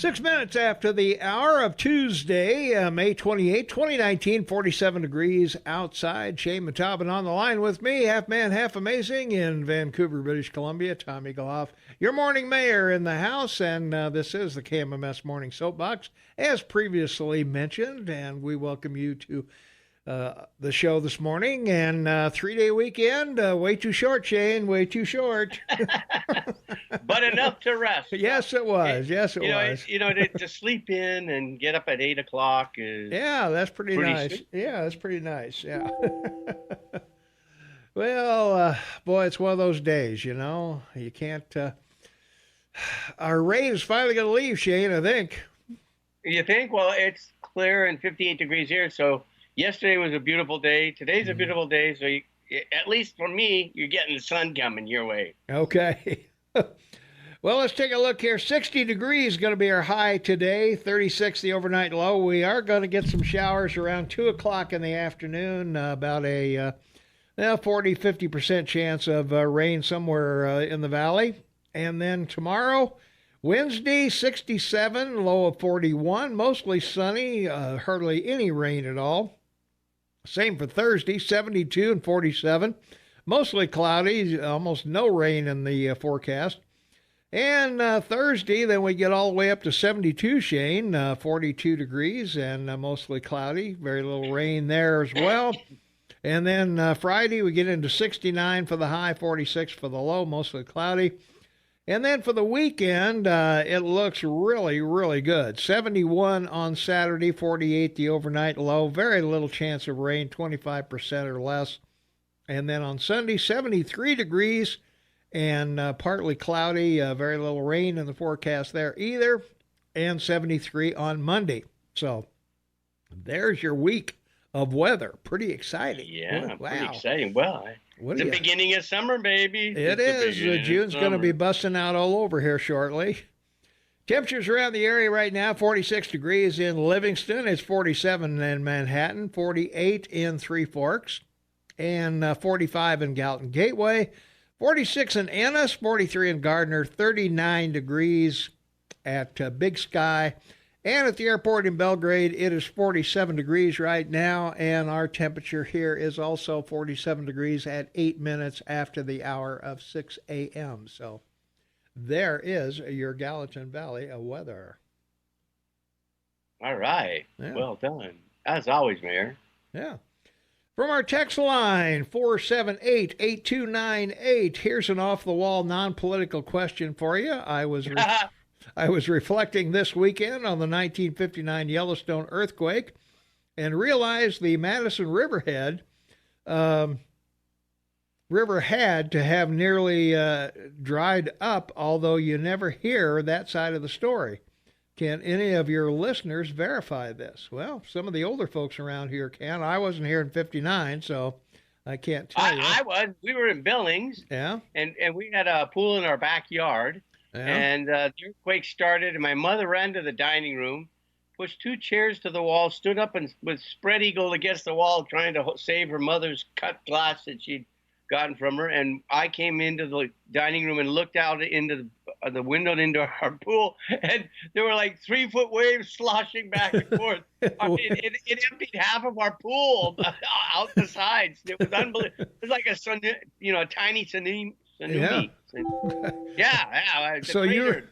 6 minutes after the hour of Tuesday, May 28, 2019, 47 degrees outside. Shane Matabin on the line with me, half man, half amazing in Vancouver, British Columbia. Tom Eaglehoff, your morning mayor in the house, and this is the KMMS Morning Soapbox, as previously mentioned, and we welcome you to the show this morning. And 3-day weekend, way too short, Shane, way too short. But enough to rest. Yes, it was. Yes, it was. To sleep in and get up at 8 o'clock is. Yeah, that's pretty nice. Sweet. Yeah, that's pretty nice. Yeah. Well, boy, it's one of those days, you can't. Our rain is finally going to leave, Shane, I think. You think? Well, it's clear and 58 degrees here. So yesterday was a beautiful day. Today's a beautiful day. So at least for me, you're getting the sun coming your way. Okay. Well, let's take a look here. 60 degrees is going to be our high today, 36 the overnight low. We are going to get some showers around 2 o'clock in the afternoon, about a 40-50% chance of rain somewhere in the valley. And then tomorrow, Wednesday, 67, low of 41, mostly sunny, hardly any rain at all. Same for Thursday, 72 and 47, mostly cloudy, almost no rain in the forecast. And Thursday, then we get all the way up to 72, Shane, 42 degrees and mostly cloudy. Very little rain there as well. And then Friday, we get into 69 for the high, 46 for the low, mostly cloudy. And then for the weekend, it looks really, really good. 71 on Saturday, 48 the overnight low. Very little chance of rain, 25% or less. And then on Sunday, 73 degrees. And partly cloudy, very little rain in the forecast there either, and 73 on Monday. So there's your week of weather. Pretty exciting. Yeah, wow. Pretty exciting. Well, it's the beginning of summer, baby. It is. June's going to be busting out all over here shortly. Temperatures around the area right now, 46 degrees in Livingston. It's 47 in Manhattan, 48 in Three Forks, and 45 in Gallatin Gateway. 46 in Ennis, 43 in Gardner, 39 degrees at Big Sky. And at the airport in Belgrade, it is 47 degrees right now, and our temperature here is also 47 degrees at 8 minutes after the hour of 6 a.m. So there is your Gallatin Valley weather. All right. Yeah. Well done. As always, Mayor. Yeah. From our text line, 478-8298, here's an off-the-wall, non-political question for you. I was reflecting this weekend on the 1959 Yellowstone earthquake and realized the Madison River had to have nearly dried up, although you never hear that side of the story. Can any of your listeners verify this? Well, some of the older folks around here can. I wasn't here in 59, so I can't tell you. I was. We were in Billings. Yeah. And we had a pool in our backyard. Yeah. And the earthquake started, and my mother ran to the dining room, pushed 2 chairs to the wall, stood up and was spread eagle against the wall trying to save her mother's cut glass that she'd gotten from her. And I came into the dining room and looked out into the window into our pool, and there were like 3-foot waves sloshing back and forth. I mean, it emptied half of our pool out the sides. It was unbelievable. It was like a tiny tsunami. Yeah. Yeah. So you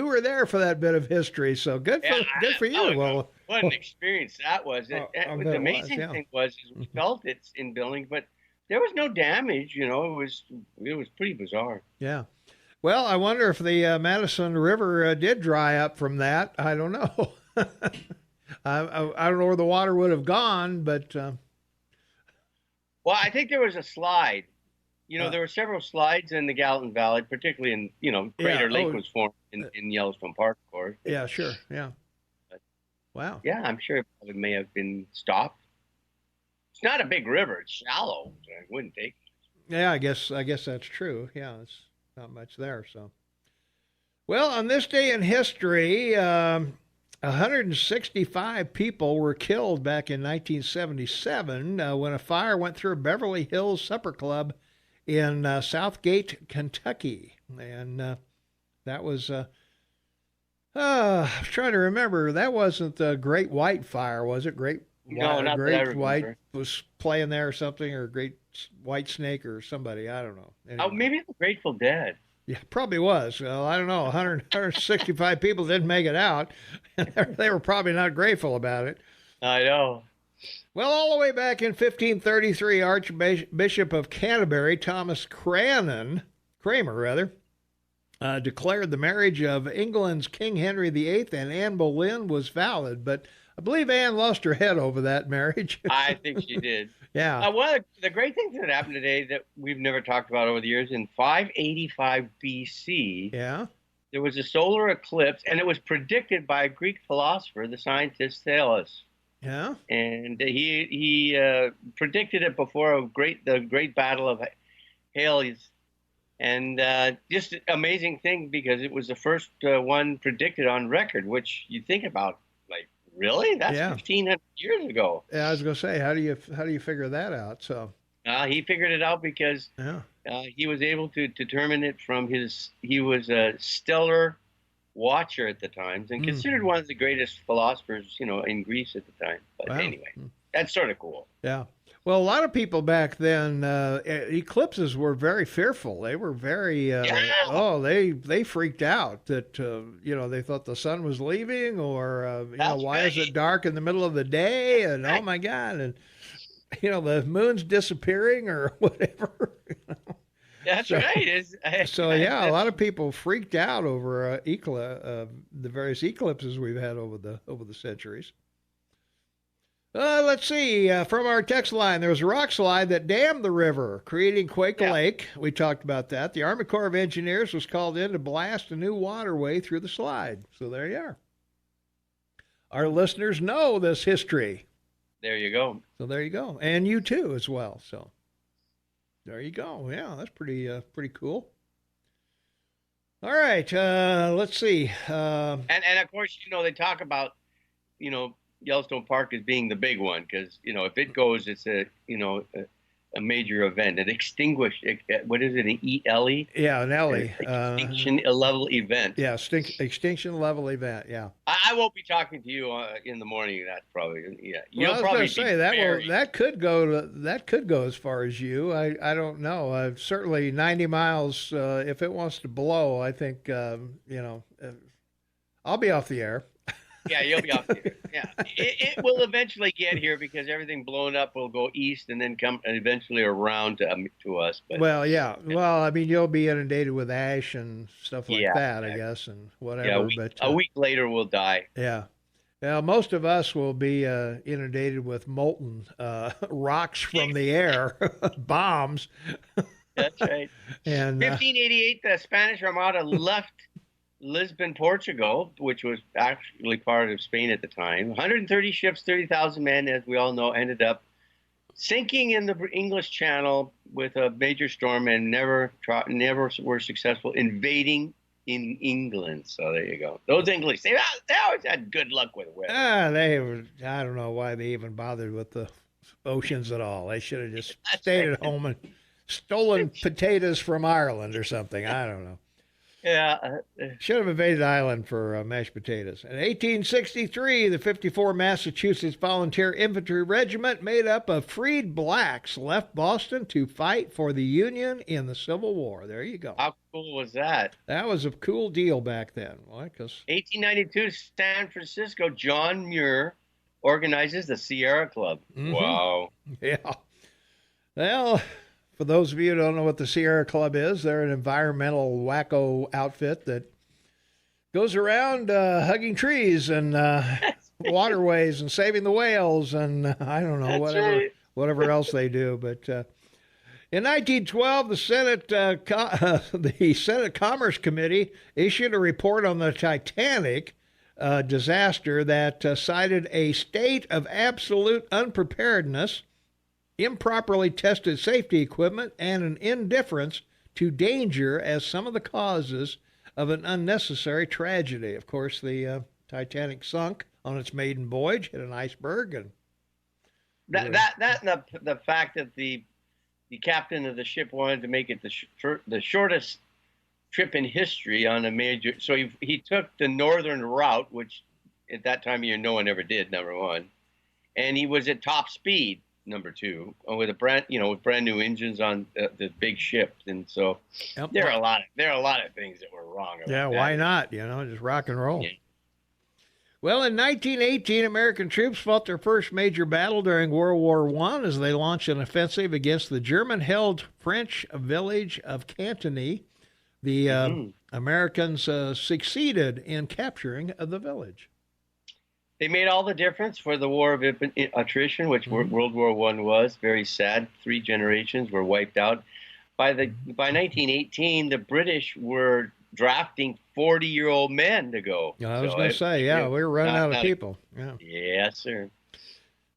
were there for that bit of history. So good for you. Well, what an experience that was. The amazing thing was we felt it in Billings, but there was no damage. It was pretty bizarre. Yeah. Well, I wonder if the Madison River did dry up from that. I don't know. I don't know where the water would have gone, but. Well, I think there was a slide. There were several slides in the Gallatin Valley, particularly in, Crater Lake was formed in Yellowstone Park, of course. Yeah, sure. Yeah. But, wow. Yeah, I'm sure it probably may have been stopped. It's not a big river. It's shallow. So it wouldn't take. Yeah, I guess that's true. Yeah, it's not much there. So, well, on this day in history, 165 people were killed back in 1977 when a fire went through a Beverly Hills supper club in Southgate, Kentucky. And that was I was trying to remember. That wasn't the Great White Fire, was it? No, not that I Great White remember. was playing there or something, or Great White Snake or somebody. I don't know. Oh, Anyway, maybe the Grateful Dead. yeah, probably was. Well, I don't know. 165 people didn't make it out, and they were probably not grateful about it. I know. Well, all the way back in 1533, Archbishop of Canterbury, Thomas Cranmer, declared the marriage of England's King Henry VIII and Anne Boleyn was valid, but I believe Anne lost her head over that marriage. I think she did. Yeah. One of the great things that happened today that we've never talked about over the years, in 585 BC, Yeah. there was a solar eclipse, and it was predicted by a Greek philosopher, the scientist Thales. Yeah. And he predicted it before the great battle of Hales. And just an amazing thing, because it was the first one predicted on record, which you think about, like, really? That's 1,500 years ago. Yeah, I was gonna say, how do you figure that out? So he figured it out because he was able to determine it from he was a stellar watcher at the time and considered one of the greatest philosophers, in Greece at the time. But anyway, that's sort of cool. Yeah. Well, a lot of people back then, eclipses were very fearful. They were very, they freaked out that, they thought the sun was leaving, or, why is it dark in the middle of the day? And oh my God. And, the moon's disappearing or whatever. That's right. A lot of people freaked out over the various eclipses we've had over the centuries. Let's see. From our text line, there was a rock slide that dammed the river, creating Quake Lake. We talked about that. The Army Corps of Engineers was called in to blast a new waterway through the slide. So there you are. Our listeners know this history. There you go. So there you go. And you too as well. So there you go. Yeah, that's pretty cool. All right. Let's see. And of course, they talk about, Yellowstone Park as being the big one, because if it goes, it's a major event. An extinguished, what is it, an ELE? Yeah, an LE. Extinction level event. Yeah, extinction level event. Yeah. I won't be talking to you in the morning. That's probably You'll I was probably say that could go as far as you. I don't know. Certainly 90 miles. If it wants to blow, I think I'll be off the air. Yeah, you'll be off here. Yeah, it will eventually get here, because everything blown up will go east and then come eventually around to us. But well, yeah. Well, I mean, you'll be inundated with ash and stuff like that, I guess, and whatever. Yeah, a week later we'll die. Yeah. Well, most of us will be inundated with molten rocks from the air, bombs. That's right. And 1588, the Spanish Armada left Lisbon, Portugal, which was actually part of Spain at the time. 130 ships, 30,000 men, as we all know, ended up sinking in the English Channel with a major storm, and never were successful invading in England. So there you go. Those English, they always had good luck with weather. I don't know why they even bothered with the oceans at all. They should have just stayed at home and stolen potatoes from Ireland or something. I don't know. Yeah. Should have invaded Ireland for mashed potatoes. In 1863, the 54th Massachusetts Volunteer Infantry Regiment, made up of freed blacks, left Boston to fight for the Union in the Civil War. There you go. How cool was that? That was a cool deal back then. Why? 1892, San Francisco, John Muir organizes the Sierra Club. Mm-hmm. Wow. Yeah. Well, for those of you who don't know what the Sierra Club is, they're an environmental wacko outfit that goes around hugging trees and waterways and saving the whales and I don't know, whatever else they do. But in 1912, the Senate Commerce Committee issued a report on the Titanic disaster that cited a state of absolute unpreparedness, improperly tested safety equipment, and an indifference to danger as some of the causes of an unnecessary tragedy. Of course, the Titanic sunk on its maiden voyage, hit an iceberg, and and the fact that the captain of the ship wanted to make it the shortest trip in history on a major. So he took the northern route, which at that time of year no one ever did. Number one, and he was at top speed. Number two, with with brand new engines on the big ship, and so there are a lot of things that were wrong about that. Why not? Just rock and roll. Yeah. Well, in 1918, American troops fought their first major battle during World War I as they launched an offensive against the German-held French village of Cantigny. The Americans succeeded in capturing the village. They made all the difference for the war of attrition, which World War I was. Very sad. 3 generations were wiped out. By 1918, the British were drafting 40-year-old men to go. I was going to say, we were running out of people. Yeah. Yes, sir.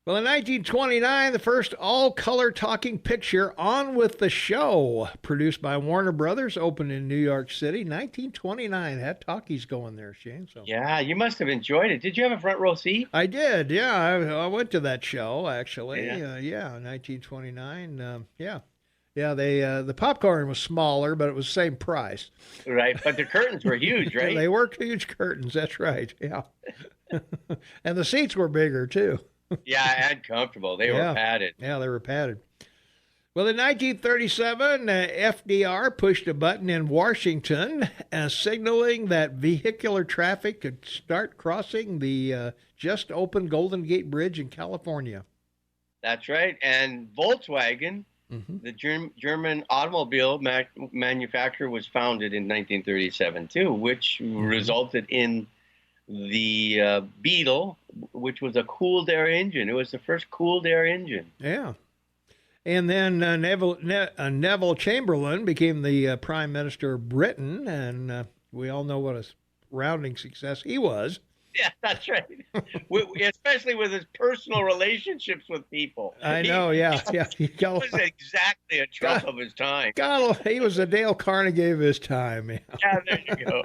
Well, in 1929, the first all-color talking picture, On with the Show, produced by Warner Brothers, opened in New York City. 1929 had talkies going there, Shane. So. Yeah, you must have enjoyed it. Did you have a front row seat? I did, yeah. I went to that show, actually. Yeah, 1929. Yeah, the popcorn was smaller, but it was the same price. Right, but the curtains were huge, right? They were huge curtains, that's right, yeah. And the seats were bigger, too. Yeah, and comfortable. They were padded. Yeah, they were padded. Well, in 1937, FDR pushed a button in Washington signaling that vehicular traffic could start crossing the just opened Golden Gate Bridge in California. That's right. And Volkswagen, the German automobile manufacturer, was founded in 1937, too, which resulted in the Beetle, which was a cooled air engine. It was the first cooled air engine. Yeah. And then Neville Chamberlain became the Prime Minister of Britain, and we all know what a rounding success he was. Yeah, that's right. Especially with his personal relationships with people. I know, yeah. He was exactly a Trump of his time. God, he was a Dale Carnegie of his time. Yeah, there you go.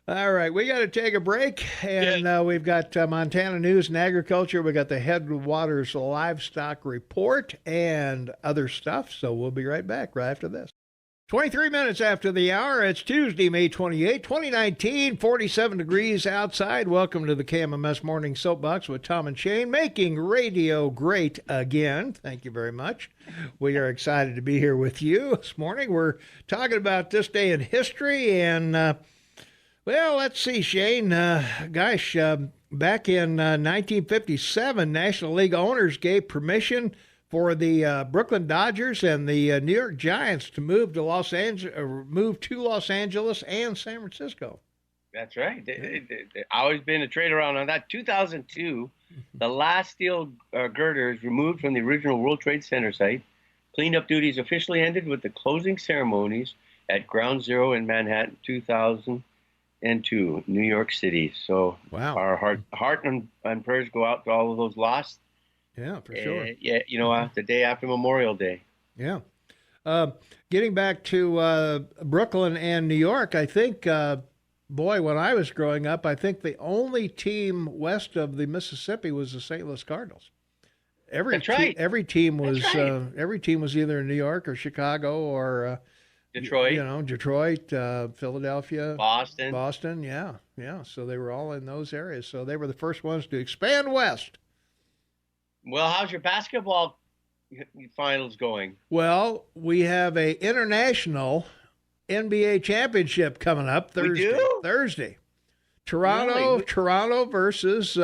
All right, we got to take a break, and we've got Montana News and Agriculture. We got the Headwaters Livestock Report and other stuff, so we'll be right back right after this. 23 minutes after the hour, it's Tuesday, May 28, 2019, 47 degrees outside. Welcome to the KMMS Morning Soapbox with Tom and Shane, making radio great again. Thank you very much. We are excited to be here with you this morning. We're talking about this day in history, and well, let's see, Shane. Back in 1957, National League owners gave permission for the Brooklyn Dodgers and the New York Giants to move to Los Angeles and San Francisco. That's right. They always been a trade around on that. 2002, the last steel girders removed from the original World Trade Center site. Cleanup duties officially ended with the closing ceremonies at Ground Zero in Manhattan, 2002, New York City. So wow. Our heart and prayers go out to all of those lost. Yeah, for sure. The day after Memorial Day. Yeah. Getting back to Brooklyn and New York, I think, when I was growing up, I think the only team west of the Mississippi was the St. Louis Cardinals. Every team was either in New York or Chicago or Detroit. Detroit, Philadelphia, Boston. Yeah. So they were all in those areas. So they were the first ones to expand west. Well, how's your basketball finals going? Well, we have a international NBA championship coming up Thursday. We do? Thursday. Toronto versus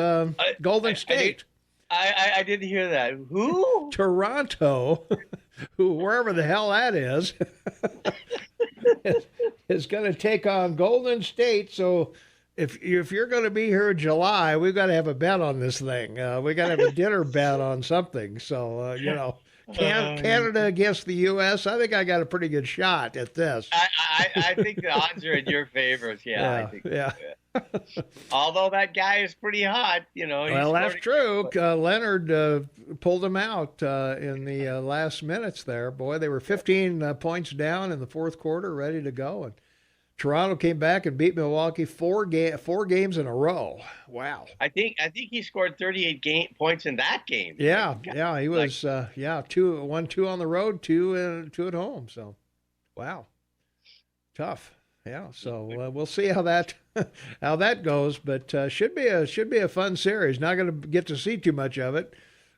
Golden State. I didn't hear that. Who? Toronto, wherever the hell that is going to take on Golden State. So if you're going to be here in July, we've got to have a bet on this thing. We got to have a dinner bet on something. So, Canada against the U.S., I think I got a pretty good shot at this. I think the odds are in your favor. I think. Yeah. Although that guy is pretty hot, Well, that's true. Leonard pulled him out in the last minutes there. Boy, they were 15 points down in the fourth quarter, ready to go. And Toronto came back and beat Milwaukee four games in a row. Wow. I think he scored 38 points in that game. Yeah. He was 2 on the road, two at home. So, wow. Tough. Yeah. So we'll see how that how that goes. But should be a fun series. Not going to get to see too much of it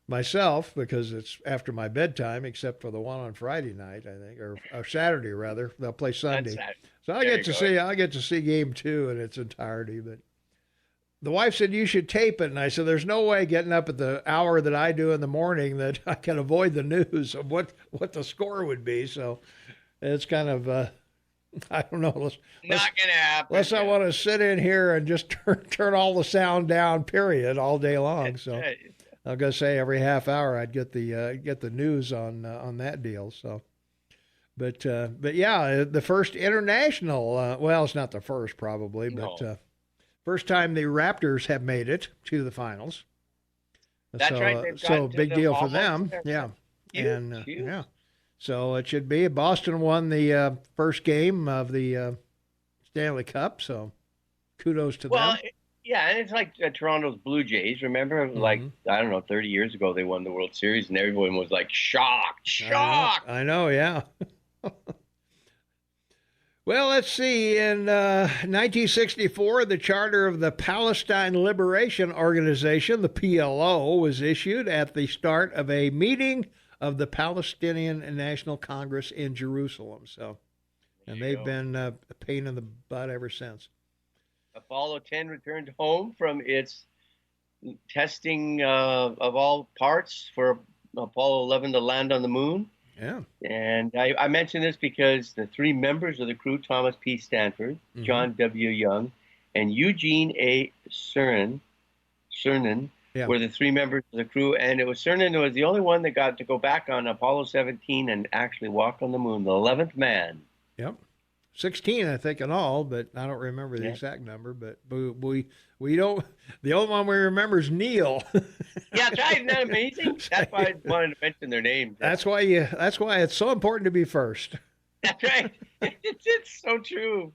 myself because it's after my bedtime, except for the one on Friday night, I think, or Saturday rather. They'll play Sunday. So I get to see game 2 in its entirety. But the wife said you should tape it, and I said there's no way getting up at the hour that I do in the morning that I can avoid the news of what the score would be. So it's kind of I don't know. Not gonna happen. Unless I want to sit in here and just turn all the sound down, period, all day long. So I'm gonna say every half hour I'd get the news on that deal. So, but yeah, the first international. Well, it's not the first probably, but first time the Raptors have made it to the finals. That's right. So big deal for them. Yeah, huge. Yeah. So it should be. Boston won the first game of the Stanley Cup, so kudos to them. Yeah, and it's like Toronto's Blue Jays. Remember, like, I don't know, 30 years ago they won the World Series, and everyone was like shocked. I know, yeah. Well, let's see. In 1964, the charter of the Palestine Liberation Organization, the PLO, was issued at the start of a meeting of the Palestinian National Congress in Jerusalem. So, and they've been a pain in the butt ever since. Apollo 10 returned home from its testing of all parts for Apollo 11 to land on the moon. Yeah. And I mention this because the 3 members of the crew, Thomas P. Stanford, John W. Young, and Eugene A. Cernan, were the 3 members of the crew, and it was Cernan who was the only one that got to go back on Apollo 17 and actually walk on the moon, the 11th man. Yep. 16, I think, in all, but I don't remember the exact number. But we don't. The only one we remember is Neil. Yeah, that's right. Isn't that amazing? That's why I wanted to mention their names. That's why it's so important to be first. That's right. It's so true.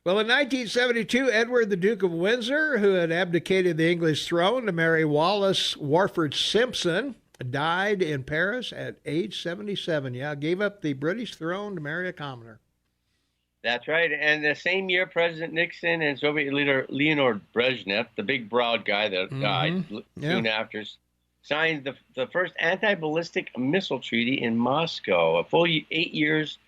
Well, in 1972, Edward, the Duke of Windsor, who had abdicated the English throne to marry Wallis Warford Simpson, died in Paris at age 77. Yeah, gave up the British throne to marry a commoner. That's right. And the same year, President Nixon and Soviet leader Leonid Brezhnev, the big broad guy that died soon after, signed the first anti-ballistic missile treaty in Moscow, a full 8 years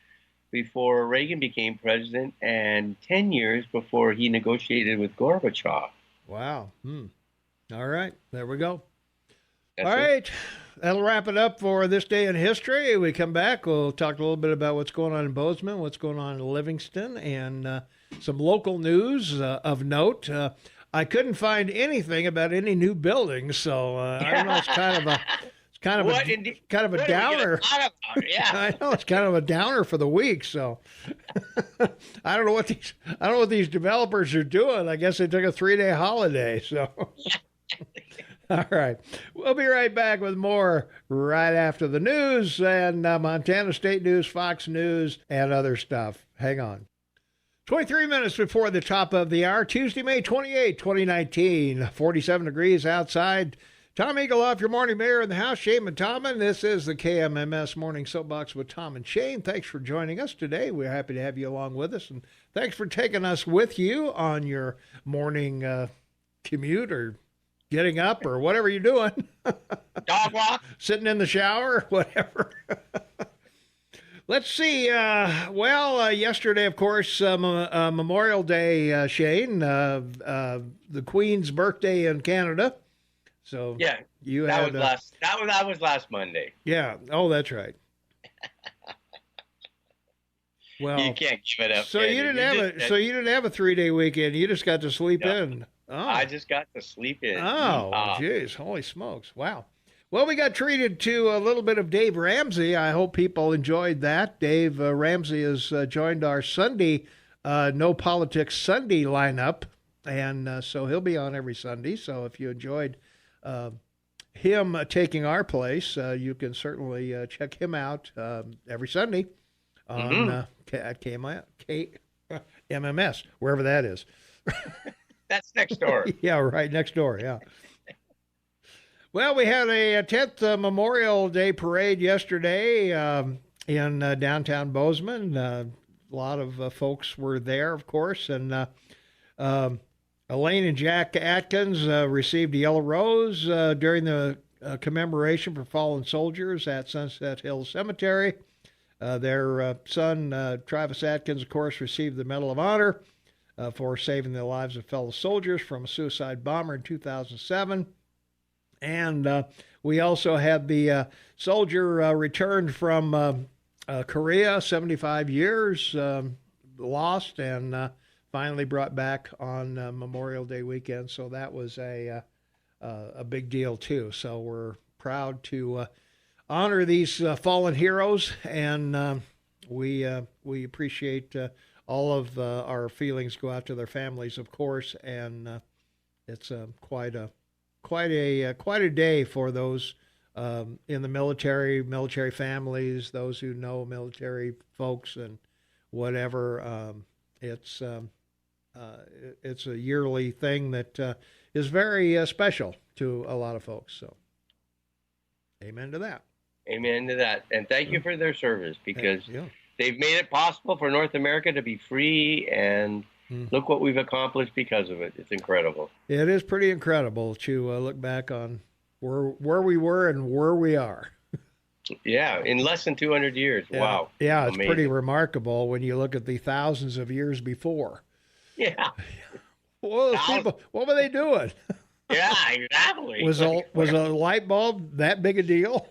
before Reagan became president and 10 years before he negotiated with Gorbachev. Wow. All right. There we go. All right. That'll wrap it up for this day in history. We come back, we'll talk a little bit about what's going on in Bozeman, what's going on in Livingston, and some local news of note. I couldn't find anything about any new buildings, so I don't know. It's kind of a downer. Yeah, I know it's kind of a downer for the week. So I don't know what these developers are doing. I guess they took a 3-day holiday. So. All right. We'll be right back with more right after the news and Montana State News, Fox News, and other stuff. Hang on. 23 minutes before the top of the hour, Tuesday, May 28, 2019, 47 degrees outside. Tom Eagleoff, your morning mayor in the house, Shane and Tom, and this is the KMMS Morning Soapbox with Tom and Shane. Thanks for joining us today. We're happy to have you along with us, and thanks for taking us with you on your morning commute or getting up or whatever you're doing. Dog walk. Sitting in the shower, whatever. Let's see. Yesterday, of course, Memorial Day, Shane, the Queen's birthday in Canada. So yeah, that was last Monday. Yeah. Oh, that's right. Well, you can't give it up. So you didn't have a 3-day weekend. You just got to sleep in. Oh. I just got to sleep in. Oh, geez. Holy smokes. Wow. Well, we got treated to a little bit of Dave Ramsey. I hope people enjoyed that. Dave Ramsey has joined our Sunday, No Politics Sunday lineup. And so he'll be on every Sunday. So if you enjoyed him taking our place, you can certainly check him out every Sunday on at KMMS, wherever that is. That's next door. Yeah, right, next door, yeah. Well, we had a 10th Memorial Day parade yesterday in downtown Bozeman. A lot of folks were there, of course, and Elaine and Jack Atkins received a Yellow Rose during the commemoration for fallen soldiers at Sunset Hill Cemetery. Their son, Travis Atkins, of course, received the Medal of Honor for saving the lives of fellow soldiers from a suicide bomber in 2007. And we also had the soldier returned from Korea, 75 years lost, and finally brought back on Memorial Day weekend. So that was a big deal, too. So we're proud to honor these fallen heroes, and we appreciate all of our feelings go out to their families, of course, and it's quite a day for those in the military families, those who know military folks and whatever. It's a yearly thing that is very special to a lot of folks. So, amen to that. Amen to that. And thank you for their service, because they've made it possible for North America to be free, and look what we've accomplished because of it. It's incredible. It is pretty incredible to look back on where we were and where we are. Yeah, in less than 200 years. Yeah. Wow. Yeah, it's amazing. pretty remarkable when you look at the thousands of years before. Yeah. What were they doing? Yeah, exactly. Was a light bulb that big a deal?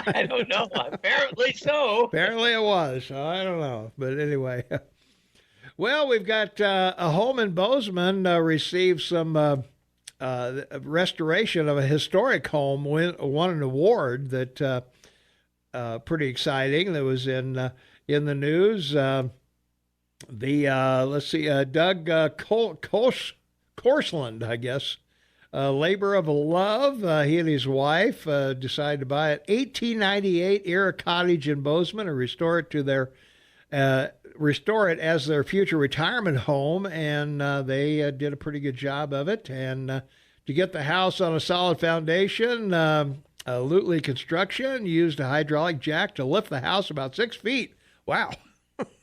I don't know. Apparently so. Apparently it was. I don't know. But anyway. Well, we've got a home in Bozeman received some restoration of a historic home, won an award that pretty exciting. That was in the news. Let's see, Doug Korsland, I guess. Labor of love. He and his wife decided to buy an 1898 era cottage in Bozeman and restore it as their future retirement home, and they did a pretty good job of it. And to get the house on a solid foundation, Lutley Construction used a hydraulic jack to lift the house about 6 feet. Wow.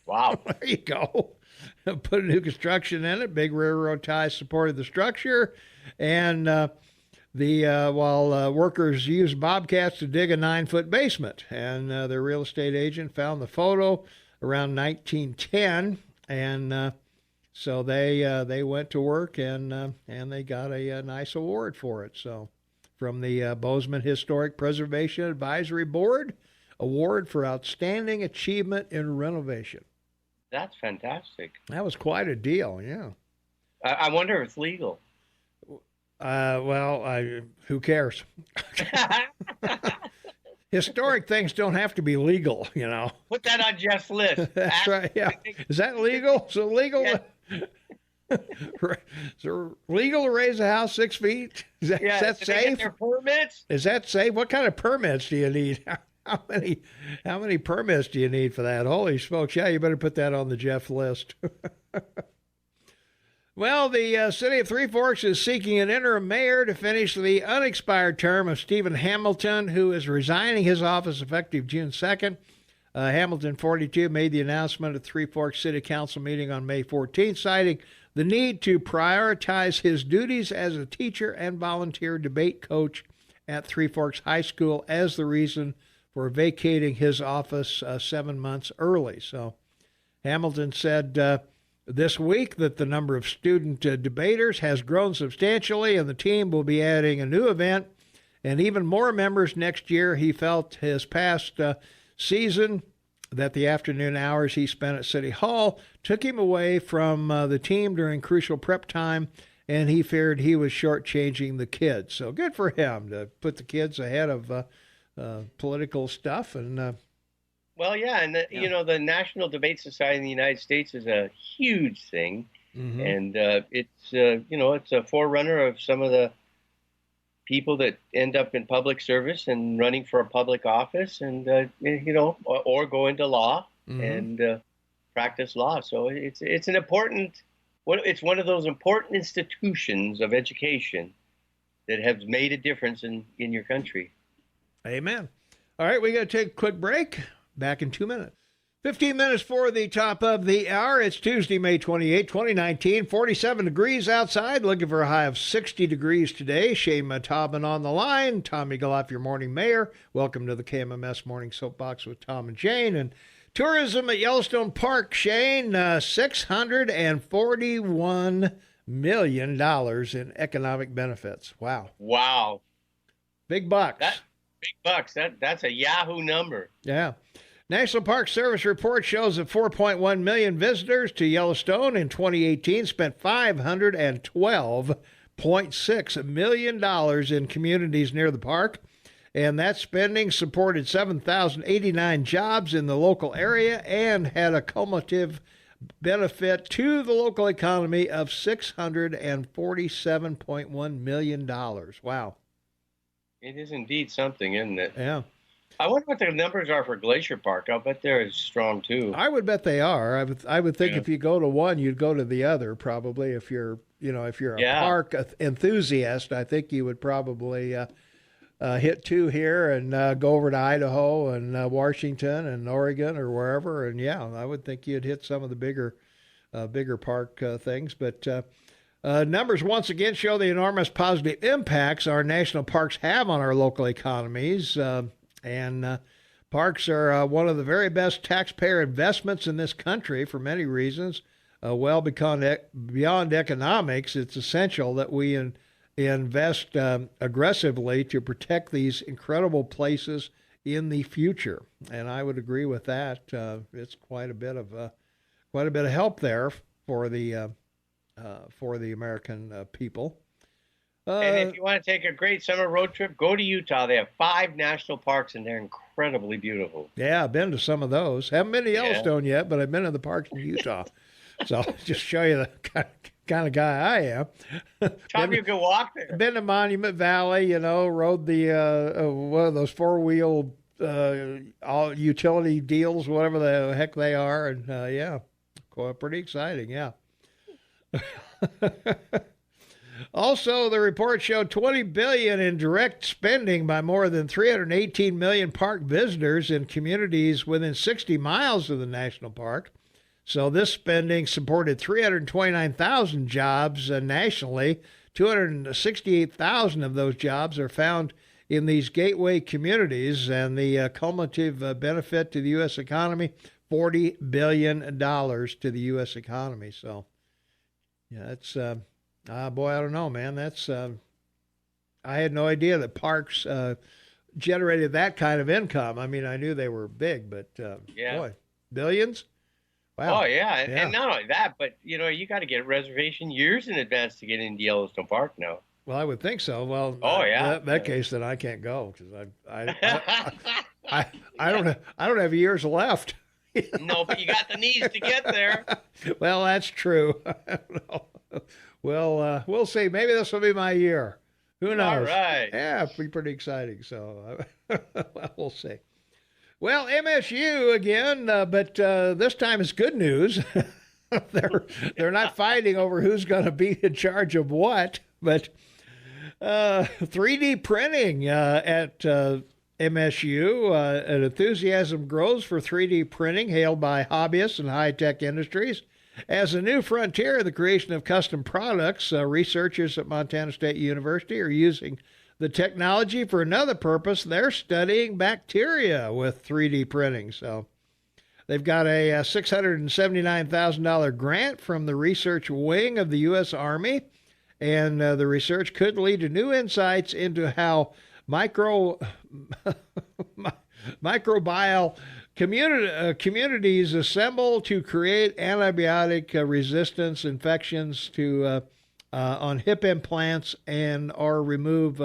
Wow. There you go. Put a new construction in it. Big railroad ties supported the structure. And while workers used bobcats to dig a 9-foot basement. And their real estate agent found the photo around 1910. And so they went to work, and they got a nice award for it. So from the Bozeman Historic Preservation Advisory Board, award for outstanding achievement in renovation. That's fantastic. That was quite a deal, yeah. I wonder if it's legal. Who cares? Historic things don't have to be legal, you know. Put that on Jeff's list. That's right, yeah. Is that legal? So legal? Yeah. Is it legal to raise a house 6 feet? Is that safe? They get their permits? Is that safe? What kind of permits do you need? How many permits do you need for that? Holy smokes! Yeah, you better put that on the Jeff list. Well, the city of Three Forks is seeking an interim mayor to finish the unexpired term of Stephen Hamilton, who is resigning his office effective June 2nd. Hamilton, 42, made the announcement at Three Forks City Council meeting on May 14th, citing the need to prioritize his duties as a teacher and volunteer debate coach at Three Forks High School as the reason for vacating his office 7 months early. So Hamilton said this week that the number of student debaters has grown substantially, and the team will be adding a new event and even more members next year. He felt his past season that the afternoon hours he spent at City Hall took him away from the team during crucial prep time, and he feared he was shortchanging the kids. So good for him to put the kids ahead of political stuff. And well, yeah, and the National Debate Society in the United States is a huge thing, and it's a forerunner of some of the people that end up in public service and running for a public office, and or go into law and practice law. So it's an important. It's one of those important institutions of education that have made a difference in your country. Amen. All right, we got to take a quick break. Back in 2 minutes. 15 minutes for the top of the hour. It's Tuesday, May 28, 2019. 47 degrees outside. Looking for a high of 60 degrees today. Shane Tobin on the line. Tommy Galoff, your morning mayor. Welcome to the KMMS Morning Soapbox with Tom and Jane. And tourism at Yellowstone Park, Shane, $641 million in economic benefits. Wow. Wow. Big bucks. Big bucks. That's a Yahoo number. Yeah. National Park Service report shows that 4.1 million visitors to Yellowstone in 2018 spent $512.6 million in communities near the park. And that spending supported 7,089 jobs in the local area and had a cumulative benefit to the local economy of $647.1 million. Wow. It is indeed something, isn't it? Yeah. I wonder what the numbers are for Glacier Park. I'll bet they're as strong too. I would bet they are. I would think if you go to one, you'd go to the other probably. If you're a park enthusiast, I think you would probably hit two here and go over to Idaho and Washington and Oregon or wherever. And yeah, I would think you'd hit some of the bigger park things. But numbers once again show the enormous positive impacts our national parks have on our local economies. And parks are one of the very best taxpayer investments in this country for many reasons. Well, beyond economics, it's essential that we invest aggressively to protect these incredible places in the future. And I would agree with that. It's quite a bit of help there for the American people. And if you want to take a great summer road trip, go to Utah. They have 5 national parks, and they're incredibly beautiful. Yeah, I've been to some of those. Haven't been to Yellowstone yet, but I've been to the parks in Utah. So just show you the kind of guy I am. Tom, you can walk there. Been to Monument Valley, rode the one of those 4-wheel all utility deals, whatever the heck they are, and pretty exciting. Yeah. Also, the report showed $20 billion in direct spending by more than 318 million park visitors in communities within 60 miles of the national park. So this spending supported 329,000 jobs nationally. 268,000 of those jobs are found in these gateway communities, and the cumulative benefit to the U.S. economy, $40 billion to the U.S. economy. So, yeah, that's... boy, I don't know, man. That's I had no idea that parks generated that kind of income. I mean, I knew they were big, but boy, billions? Wow. Oh, yeah. And not only that, but, you got to get a reservation years in advance to get into Yellowstone Park now. Well, I would think so. Well, that case, then I can't go because I don't have years left. No, but you got the knees to get there. Well, that's true. I don't know. Well, we'll see. Maybe this will be my year. Who knows? All right. Yeah, it'll be pretty exciting. So we'll see. Well, MSU again, but this time it's good news. They're not fighting over who's going to be in charge of what, but 3D printing at MSU. An enthusiasm grows for 3D printing, hailed by hobbyists and high-tech industries. As a new frontier in the creation of custom products, researchers at Montana State University are using the technology for another purpose. They're studying bacteria with 3D printing. So they've got a $679,000 grant from the research wing of the U.S. Army, and the research could lead to new insights into how microbial communities assemble to create antibiotic resistance infections on hip implants and or remove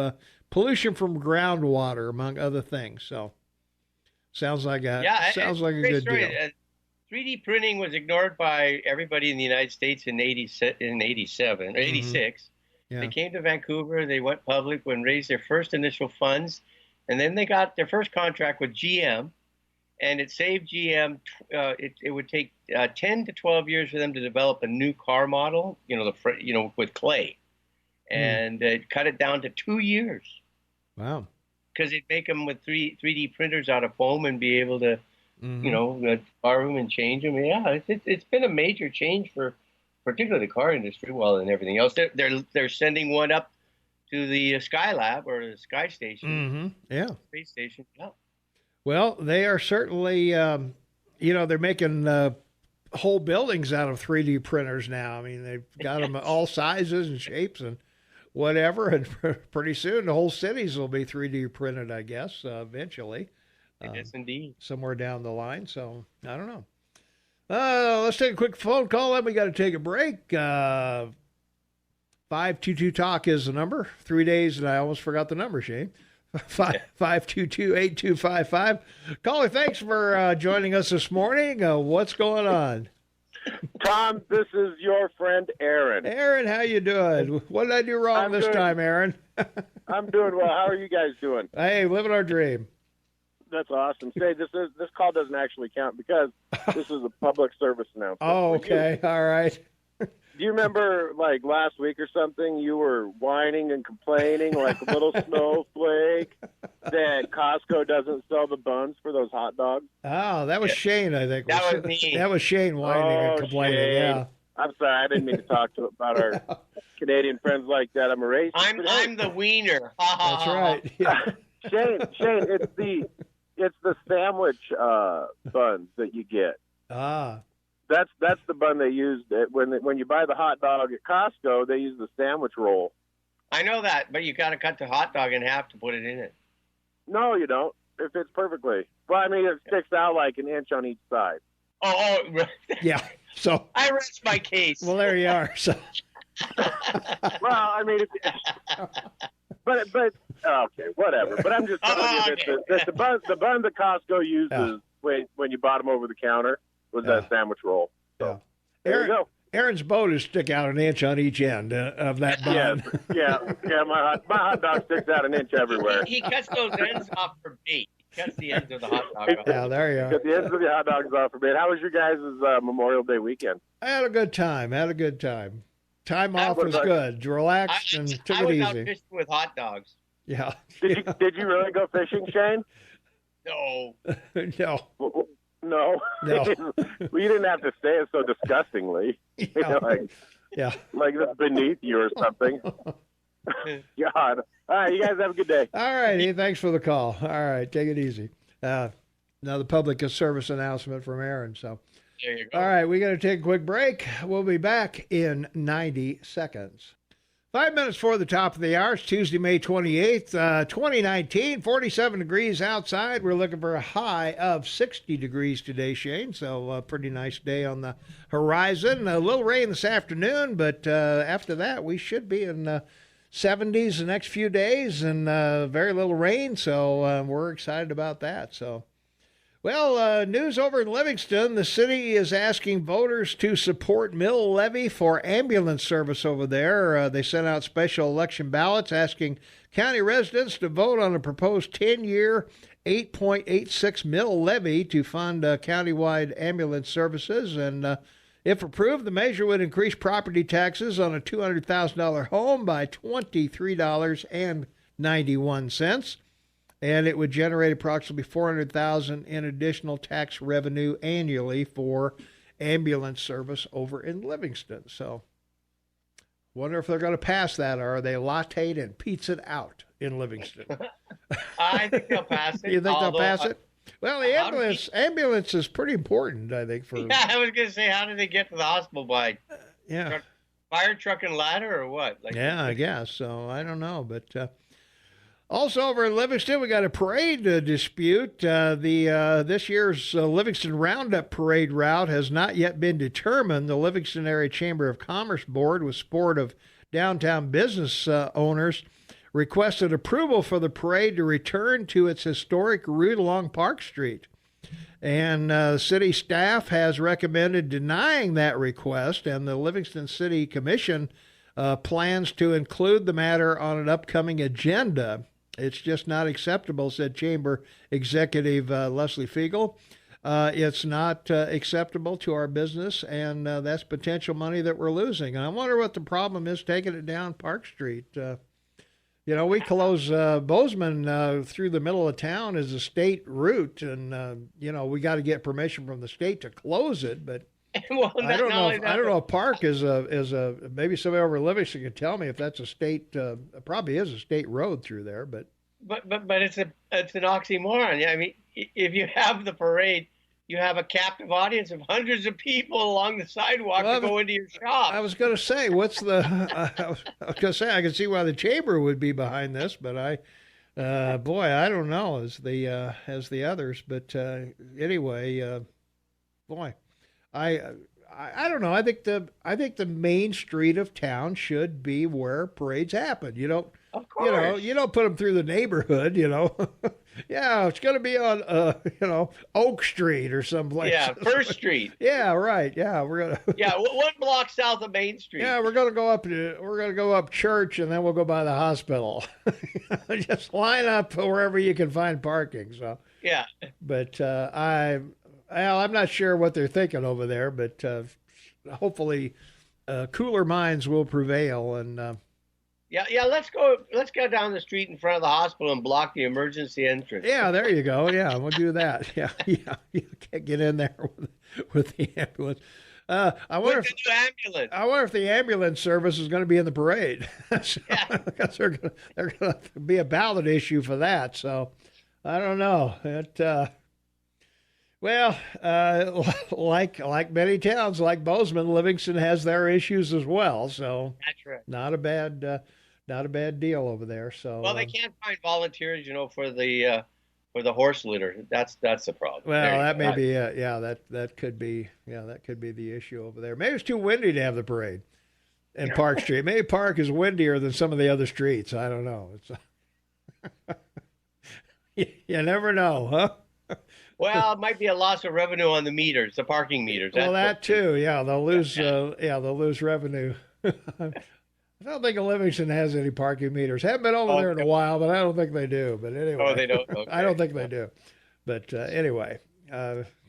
pollution from groundwater, among other things. So sounds like a good deal. 3D printing was ignored by everybody in the United States in 87 or 86. Yeah. They came to Vancouver. They went public and raised their first initial funds, and then they got their first contract with GM. And it saved GM. It would take 10 to 12 years for them to develop a new car model, with clay, and it cut it down to 2 years. Wow! Because they'd make them with 3D printers out of foam and be able to borrow them and change them. Yeah, it's been a major change for particularly the car industry, well, and everything else. They're sending one up to the Skylab or the Sky Station. Yeah. Space Station. Yeah. Well, they are certainly, they're making whole buildings out of 3D printers now. I mean, they've got them all sizes and shapes and whatever. And pretty soon the whole cities will be 3D printed, I guess, eventually. Yes, indeed. Somewhere down the line. So I don't know. Let's take a quick phone call. Then we got to take a break. 522 Talk is the number. 3 days, and I almost forgot the number, Shane. 522-8255. Caller, thanks for joining us this morning. What's going on? Tom, this is your friend Aaron. Aaron, how you doing? What did I do wrong this time, Aaron? I'm doing well. How are you guys doing? Hey, living our dream. That's awesome. Say, this call doesn't actually count because this is a public service announcement. Oh, okay. All right. Do you remember, like, last week or something, you were whining and complaining like a little snowflake that Costco doesn't sell the buns for those hot dogs? Oh, that was Shane, I think. That was me. That was Shane whining and complaining, Shane. yeah. I'm sorry. I didn't mean to talk about our Canadian friends like that. I'm a racist. I'm the wiener. That's right. Yeah. Shane, it's the sandwich buns that you get. Ah. That's the bun they use when you buy the hot dog at Costco. They use the sandwich roll. I know that, but you got to cut the hot dog in half to put it in it. No, you don't. It fits perfectly. Well, I mean, it sticks out like an inch on each side. Oh, Yeah. So I rest my case. well, there you are. So. Well, I mean, but okay, whatever. But I'm just telling you that the bun that Costco uses when you bought them over the counter was that sandwich roll. So, there you go. Aaron's boat is stick out an inch on each end of that bun. Yeah. My hot dog sticks out an inch everywhere. He cuts those ends off for bait. He cuts the ends of the hot dog off. Yeah, there you Cut the ends of the hot dogs off for bait. How was your guys' Memorial Day weekend? I had a good time. Time off was good. Relaxed and took it I was out easy. fishing with hot dogs. Yeah. Did you really go fishing, Shane? No. No. No. No. Well, you didn't have to say it so disgustingly. Yeah. Like it's beneath you or something. God. All right, you guys have a good day. All righty. Thanks for the call. All right. Take it easy. Another public service announcement from Aaron. So, There you go. all right. We got to take a quick break. We'll be back in 90 seconds. 5 minutes before the top of the hour. It's Tuesday, May 28th, 2019, 47 degrees outside. We're looking for a high of 60 degrees today, Shane. So a pretty nice day on the horizon. A little rain this afternoon, but after that, we should be in 70s the next few days and very little rain. So we're excited about that. So. Well, news over in Livingston. The city is asking voters to support mill levy for ambulance service over there. They sent out special election ballots asking county residents to vote on a proposed 10-year, $8.86 mill levy to fund countywide ambulance services. And if approved, the measure would increase property taxes on a $200,000 home by $23.91. And it would generate approximately $400,000 in additional tax revenue annually for ambulance service over in Livingston. So, wonder if they're going to pass that, or are they latte'd and pizzaed out in Livingston? I think they'll pass it. You think they'll pass it? Well, the ambulance is pretty important, I think. For yeah, I was going to say, how did they get to the hospital by fire truck and ladder or what? Yeah, I guess so. I don't know, but. Also over in Livingston, we got a parade dispute. This year's Livingston Roundup parade route has not yet been determined. The Livingston Area Chamber of Commerce Board, with support of downtown business owners, requested approval for the parade to return to its historic route along Park Street. And city staff has recommended denying that request, and the Livingston City Commission plans to include the matter on an upcoming agenda. It's just not acceptable, said Chamber Executive Leslie Fiegel. It's not acceptable to our business, and that's potential money that we're losing. And I wonder what the problem is taking it down Park Street. You know, we close Bozeman through the middle of town as a state route, and you know, we got to get permission from the state to close it. But Well, I don't know. I don't know if Park is a maybe somebody over in Livingston can tell me if that's a state. Probably is a state road through there, but it's an oxymoron. Yeah, I mean, if you have the parade, you have a captive audience of hundreds of people along the sidewalk to go into your shop. I was going to say, what's the? I was going to say I can see why the chamber would be behind this, but boy, I don't know as the others. But anyway, boy, I don't know. I think the main street of town should be where parades happen. You don't. Of course. You don't put them through the neighborhood, Yeah, it's going to be on, Oak Street or someplace. Yeah, First Street. Yeah, right. Yeah, we're gonna. Yeah, 1 block south of Main Street. Yeah, we're gonna go up Church, and then we'll go by the hospital. Just line up wherever you can find parking. So. Yeah. But I'm not sure what they're thinking over there, but hopefully, cooler minds will prevail and. Yeah. Let's go down the street in front of the hospital and block the emergency entrance. Yeah, there you go. Yeah, we'll do that. Yeah. You can't get in there with the ambulance. I wonder if the ambulance service is going to be in the parade. Because they're going to be a ballot issue for that. So I don't know. Like many towns, like Bozeman, Livingston has their issues as well. So that's right. Not a bad deal over there. So they can't find volunteers, for the horse litter. That's the problem. Well, that may be it. Yeah, that could be the issue over there. Maybe it's too windy to have the parade in Park Street. Maybe Park is windier than some of the other streets. I don't know. You never know, huh? Well, it might be a loss of revenue on the meters, the parking meters. Well, that too. Yeah, they'll lose. They'll lose revenue. I don't think Livingston has any parking meters. Haven't been over there in a while, but I don't think they do. But anyway, they don't. Okay. I don't think they do. But anyway,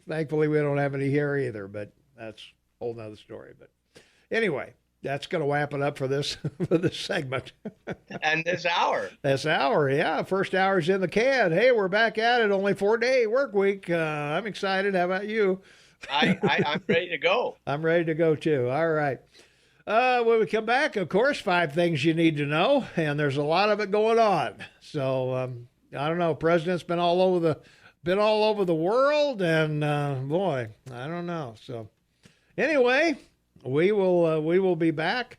thankfully we don't have any here either. But that's a whole nother story. But anyway, that's going to wrap it up for this segment. And this hour. Yeah. First hour's in the can. Hey, we're back at it. Only 4-day work week. I'm excited. How about you? I'm ready to go. I'm ready to go too. All right. When we come back, of course, 5 things you need to know, and there's a lot of it going on. So I don't know. President's been all over the world, and boy, I don't know. So anyway, we will be back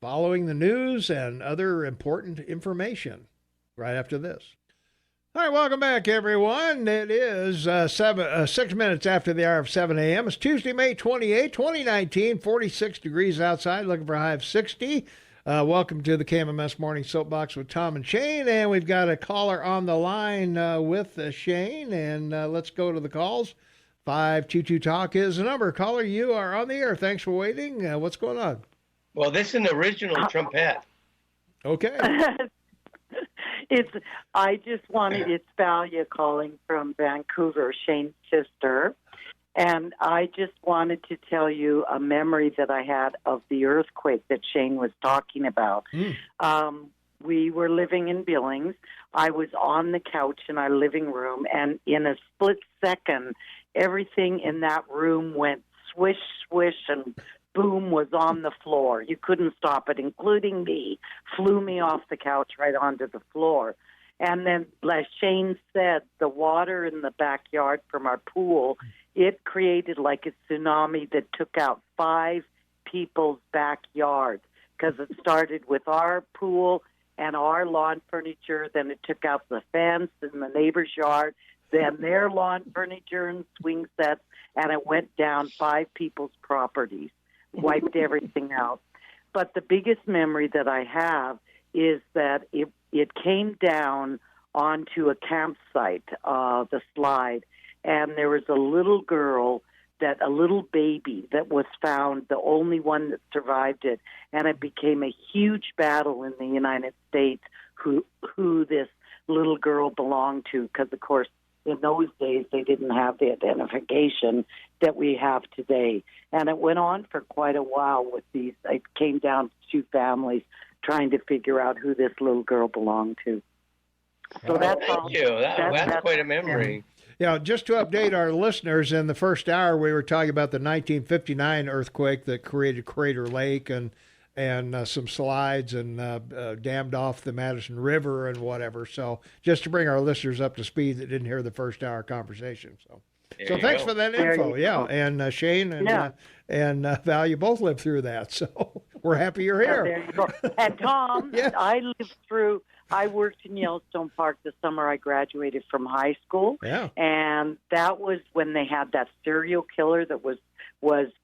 following the news and other important information right after this. All right, welcome back, everyone. It is 6 minutes after the hour of 7 a.m. It's Tuesday, May 28, 2019, 46 degrees outside, looking for a high of 60. Welcome to the KMMS Morning Soapbox with Tom and Shane, and we've got a caller on the line with Shane, and let's go to the calls. 522-TALK is the number. Caller, you are on the air. Thanks for waiting. What's going on? Well, this is an original trumpet. Okay. It's Valia calling from Vancouver, Shane's sister. And I just wanted to tell you a memory that I had of the earthquake that Shane was talking about. We were living in Billings. I was on the couch in our living room, and in a split second, everything in that room went swish, swish, and boom was on the floor. You couldn't stop it, including me. Flew me off the couch right onto the floor. And then, as Shane said, the water in the backyard from our pool, it created like a tsunami that took out 5 people's backyard, because it started with our pool and our lawn furniture, then it took out the fence in the neighbor's yard, then their lawn furniture and swing sets, and it went down 5 people's properties. Wiped everything out. But the biggest memory that I have is that it came down onto a campsite, the slide, and there was a little girl, a little baby that was found, the only one that survived it, and it became a huge battle in the United States who this little girl belonged to, because, of course, in those days, they didn't have the identification that we have today. And it went on for quite a while with these. It came down to 2 families trying to figure out who this little girl belonged to. So that's all. Thank you. That's quite a memory. Yeah, just to update our listeners, in the first hour we were talking about the 1959 earthquake that created Crater Lake and some slides and dammed off the Madison River and whatever. So just to bring our listeners up to speed that didn't hear the first hour conversation. So thanks for that info. Yeah, and Shane and Val, you both lived through that. So we're happy you're here. There you go. And Tom, Yes. I worked in Yellowstone Park the summer I graduated from high school. Yeah. And that was when they had that serial killer that was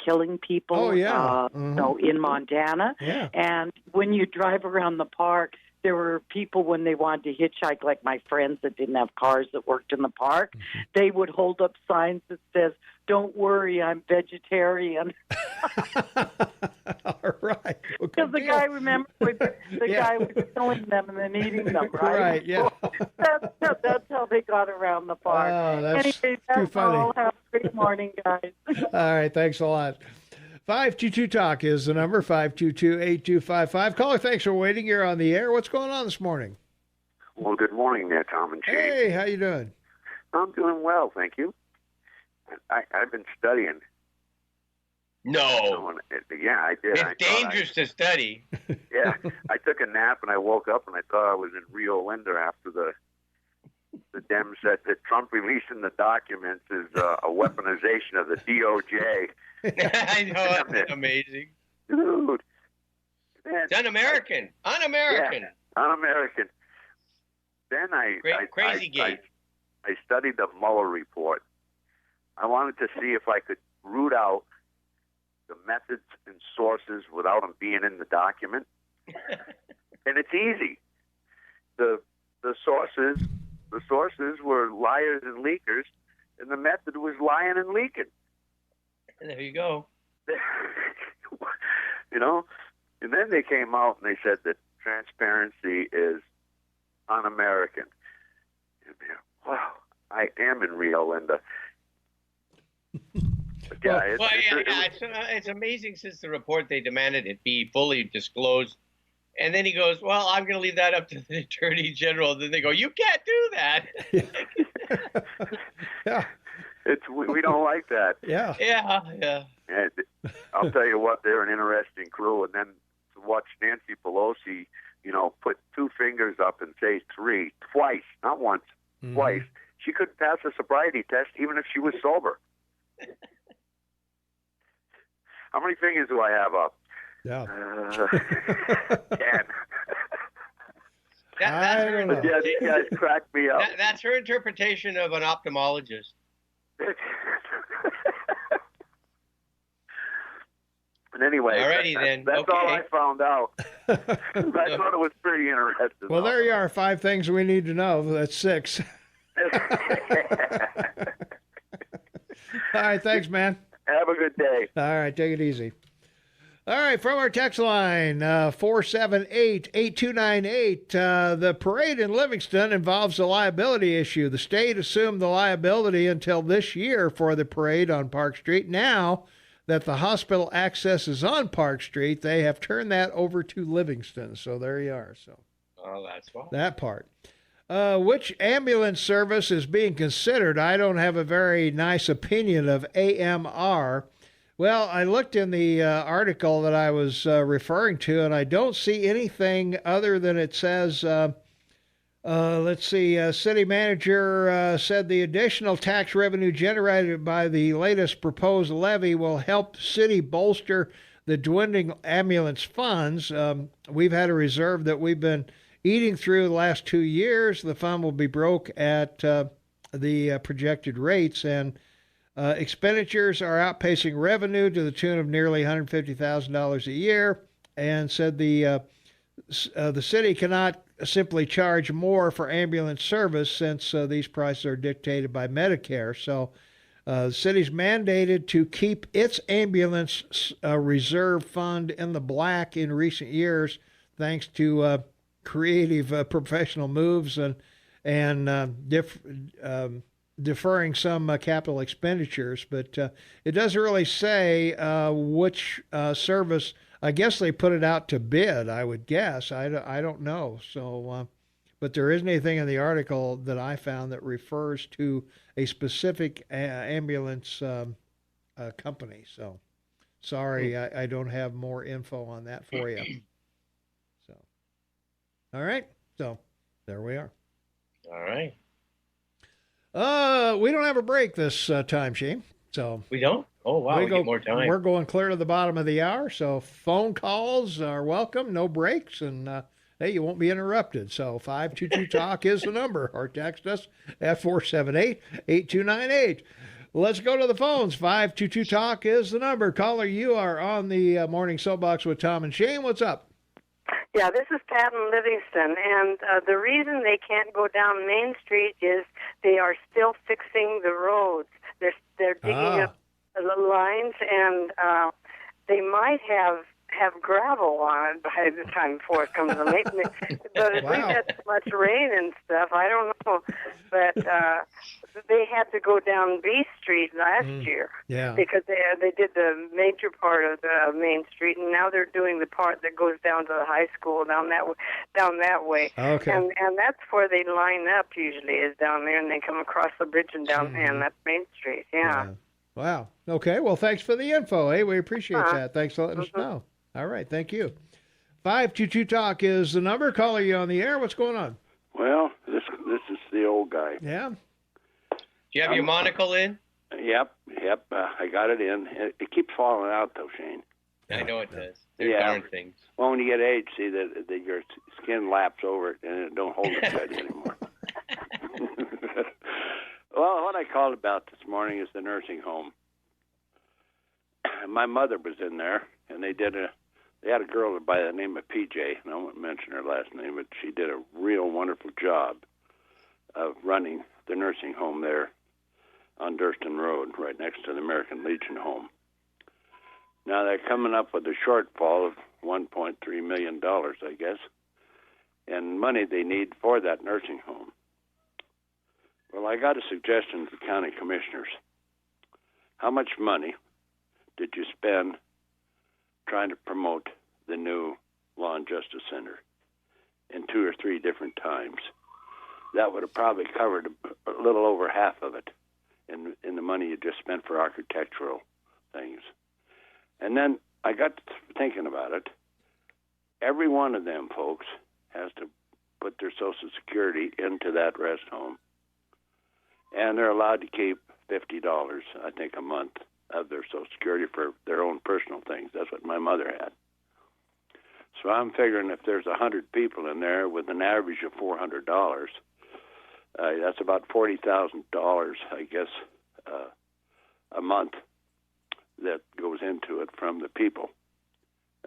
killing people. Oh, yeah. In Montana. Yeah. And when you drive around the park, there were people when they wanted to hitchhike, like my friends that didn't have cars that worked in the park, they would hold up signs that says, "Don't worry, I'm vegetarian." All right. Because the guy, remember, the guy was killing them and then eating them, right? Right, yeah. That's how they got around the park. Oh, that's anyway, too funny. all. Have a great morning, guys. All right, thanks a lot. 522-TALK is the number, 522-8255. Caller, thanks for waiting. You're on the air. What's going on this morning? Well, good morning there, Tom and Shane. Hey, how you doing? I'm doing well, thank you. I've been studying. No. Yeah, I did. It's dangerous to study. Yeah, I took a nap and I woke up and I thought I was in Rio Linda after the Dems said that Trump releasing the documents is a weaponization of the DOJ. I know, it's amazing. Dude. Man, It's un-American. Un-American. Yeah, un-American. Then I studied the Mueller report. I wanted to see if I could root out the methods and sources without them being in the document. And it's easy. The sources were liars and leakers, and the method was lying and leaking. There you go. You know? And then they came out and they said that transparency is un-American. Wow, I am in Rio Linda. Yeah, it's amazing since the report they demanded it be fully disclosed. And then he goes, well, I'm going to leave that up to the Attorney General. Then they go, you can't do that. Yeah. We don't like that. Yeah. Yeah. And I'll tell you what, they're an interesting crew. And then to watch Nancy Pelosi, put two fingers up and say three, twice, not once, twice. She couldn't pass a sobriety test even if she was sober. How many fingers do I have up? Yeah. 10. I don't know. Yeah, these guys cracked me up. That's her interpretation of an ophthalmologist. But anyway, that's all I found out. I thought it was pretty interesting. Well, there you are. 5 things we need to know. That's 6. All right, thanks, man. Have a good day. All right, take it easy. All right, from our text line, 478-8298, the parade in Livingston involves a liability issue. The state assumed the liability until this year for the parade on Park Street. Now that the hospital access is on Park Street, they have turned that over to Livingston. So there you are. Oh, that's fine. That part. Which ambulance service is being considered? I don't have a very nice opinion of AMR. Well, I looked in the article that I was referring to, and I don't see anything other than it says, let's see, city manager said the additional tax revenue generated by the latest proposed levy will help city bolster the dwindling ambulance funds. We've had a reserve that we've been eating through the last 2 years. The fund will be broke at the projected rates, and expenditures are outpacing revenue to the tune of nearly $150,000 a year, and said the city cannot simply charge more for ambulance service since these prices are dictated by Medicare. So the city's mandated to keep its ambulance reserve fund in the black in recent years, thanks to creative professional moves and deferring some capital expenditures, but it doesn't really say which service I guess they put it out to bid, I would guess. I don't know. So, but there isn't anything in the article that I found that refers to a specific ambulance company. So, sorry, I don't have more info on that for you. So, all right. So, there we are. All right. We don't have a break this time, Shane. So We don't? Oh, wow. We get more time. We're going clear to the bottom of the hour, so phone calls are welcome, no breaks, and hey, you won't be interrupted. So 522-TALK is the number, or text us at 478-8298. Let's go to the phones. 522-TALK is the number. Caller, you are on the Morning Soapbox with Tom and Shane. What's up? Yeah, this is Pat in Livingston, and the reason they can't go down Main Street is they are still fixing the roads. They're digging up the lines, and they might have gravel on it by the time before it comes to maintenance. But if we had so much rain and stuff, I don't know. But they had to go down B Street last year because they did the major part of the Main Street, and now they're doing the part that goes down to the high school down that way. Okay. And that's where they line up usually, is down there, and they come across the bridge and down, and that's Main Street. Yeah. Wow. Okay. Well, thanks for the info. Hey, we appreciate that. Thanks for letting us know. All right. Thank you. 522-TALK is the number. Caller, you on the air. What's going on? Well, this is the old guy. Yeah. Do you have your monocle in? Yep. I got it in. It keeps falling out, though, Shane. I know it does. They're darn things. Well, when you get age, see that your skin laps over it and it don't hold it tight anymore. Well, what I called about this morning is the nursing home. My mother was in there, and they had a girl by the name of PJ, and I won't mention her last name, but she did a real wonderful job of running the nursing home there on Durston Road, right next to the American Legion home. Now they're coming up with a shortfall of $1.3 million, I guess, and money they need for that nursing home. Well, I got a suggestion to the county commissioners. How much money did you spend trying to promote the new Law and Justice Center in 2 or 3 different times? That would have probably covered a little over half of it in the money you just spent for architectural things. And then I got to thinking about it. Every one of them folks has to put their Social Security into that rest home. And they're allowed to keep $50, I think, a month of their Social Security for their own personal things. That's what my mother had. So I'm figuring if there's 100 people in there with an average of $400, that's about $40,000, I guess, a month that goes into it from the people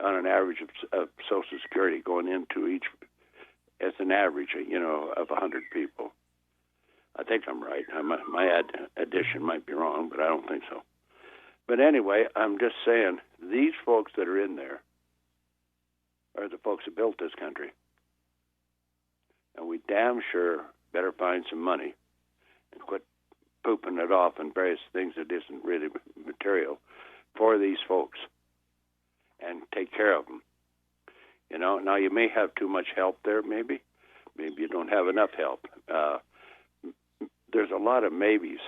on an average of Social Security going into each as an average, of 100 people. I think I'm right. My addition might be wrong, but I don't think so. But anyway, I'm just saying, these folks that are in there are the folks that built this country. And we damn sure better find some money and quit pooping it off in various things that isn't really material for these folks and take care of them. Now you may have too much help there, maybe. Maybe you don't have enough help. There's a lot of maybes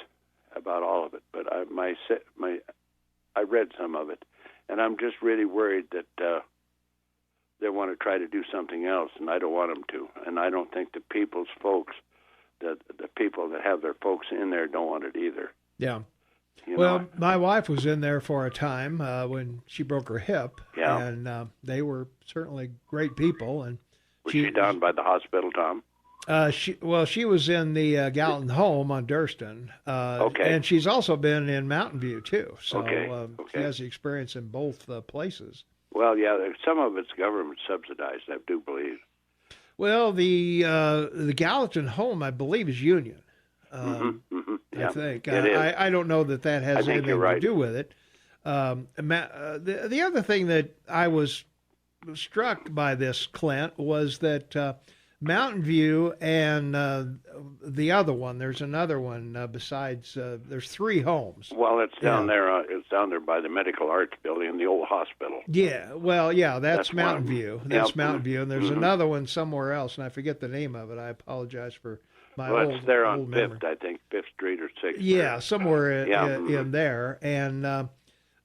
about all of it, but I read some of it, and I'm just really worried that they want to try to do something else, and I don't want them to. And I don't think the people's folks, the people that have their folks in there, don't want it either. Yeah. My wife was in there for a time when she broke her hip, and they were certainly great people. And was she down by the hospital, Tom? She was in the Gallatin home on Durston. Okay. And she's also been in Mountain View, too. So she has experience in both places. Well, yeah, some of it's government subsidized, I do believe. Well, the Gallatin home, I believe, is union. Yeah, I think. it is. I don't know that has anything to do with it. The other thing that I was struck by this, Clint, was that Mountain View and the other one, there's another one besides, there's 3 homes. Well, it's down there. It's down there by the Medical Arts Building in the old hospital. Yeah, well, yeah, that's Mountain View. That's Yep. Mountain View, and there's another one somewhere else, and I forget the name of it. I apologize for my Well, old it's there old on memory. 5th, I think, 5th Street or 6th. Yeah, somewhere in mhm. there. And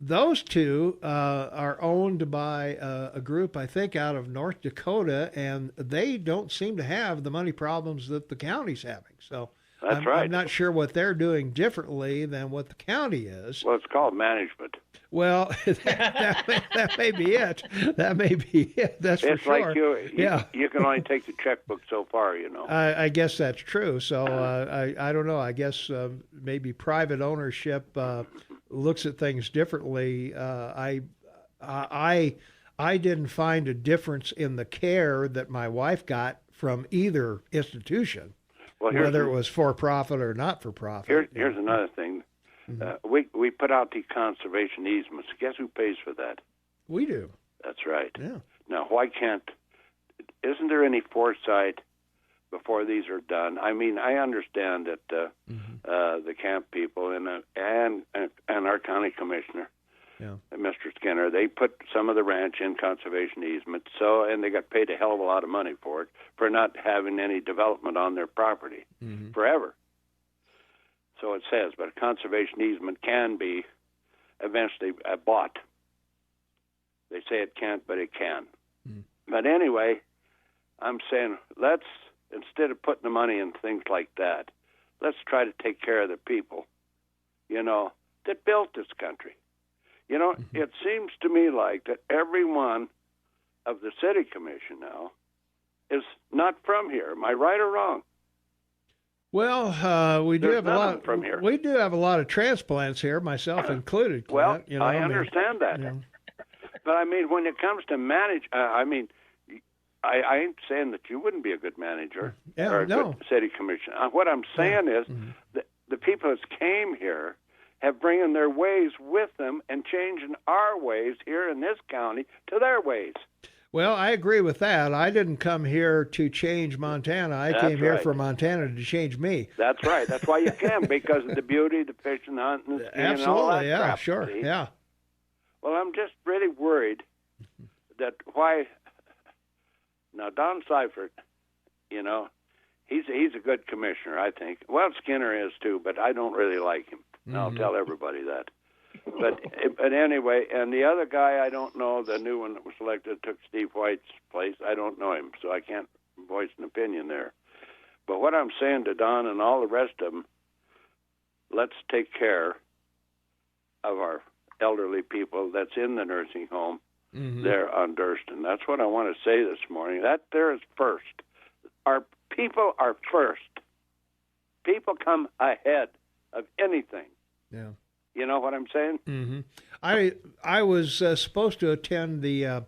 those two are owned by a group, I think, out of North Dakota, and they don't seem to have the money problems that the county's having. So That's right. I'm not sure what they're doing differently than what the county is. Well, it's called management. Well, that may be it. That may be it. That's It's for sure. like you can only take the checkbook so far, I guess that's true. So I don't know. I guess maybe private ownership looks at things differently. I didn't find a difference in the care that my wife got from either institution, whether it was for profit or not for profit. Here's another thing. We put out the conservation easements. Guess who pays for that? We do. That's right. Yeah. Now, why can't? Isn't there any foresight before these are done? I mean, I understand that the camp people and our county commissioner, Mr. Skinner, they put some of the ranch in conservation easement. And they got paid a hell of a lot of money for it, for not having any development on their property forever. So it says, but a conservation easement can be eventually bought. They say it can't, but it can. But anyway, I'm saying let's, instead of putting the money in things like that, let's try to take care of the people, that built this country. It seems to me like that every one of the city commission now is not from here. Am I right or wrong? Well, we do have a lot from here. We do have a lot of transplants here, myself included. Clint, well, I understand that. But I mean, when it comes to manage, I ain't saying that you wouldn't be a good manager or a good city commissioner. What I'm saying is that the people that came here have bringing their ways with them and changing our ways here in this county to their ways. Well, I agree with that. I didn't come here to change Montana. I came here for Montana to change me. That's right. That's why you can, because of the beauty, the fishing, the hunting, the skiing, and all that crap. Sure, see? yeah. Well, I'm just really worried that why. Now, Don Seifert, he's a good commissioner, I think. Well, Skinner is too, but I don't really like him. I'll tell everybody that. But anyway, and the other guy, I don't know, the new one that was elected took Steve White's place. I don't know him, so I can't voice an opinion there. But what I'm saying to Don and all the rest of them, let's take care of our elderly people that's in the nursing home there on Durston. That's what I want to say this morning. That there is first. Our people are first. People come ahead of anything. Yeah. You know what I'm saying? I was supposed to attend the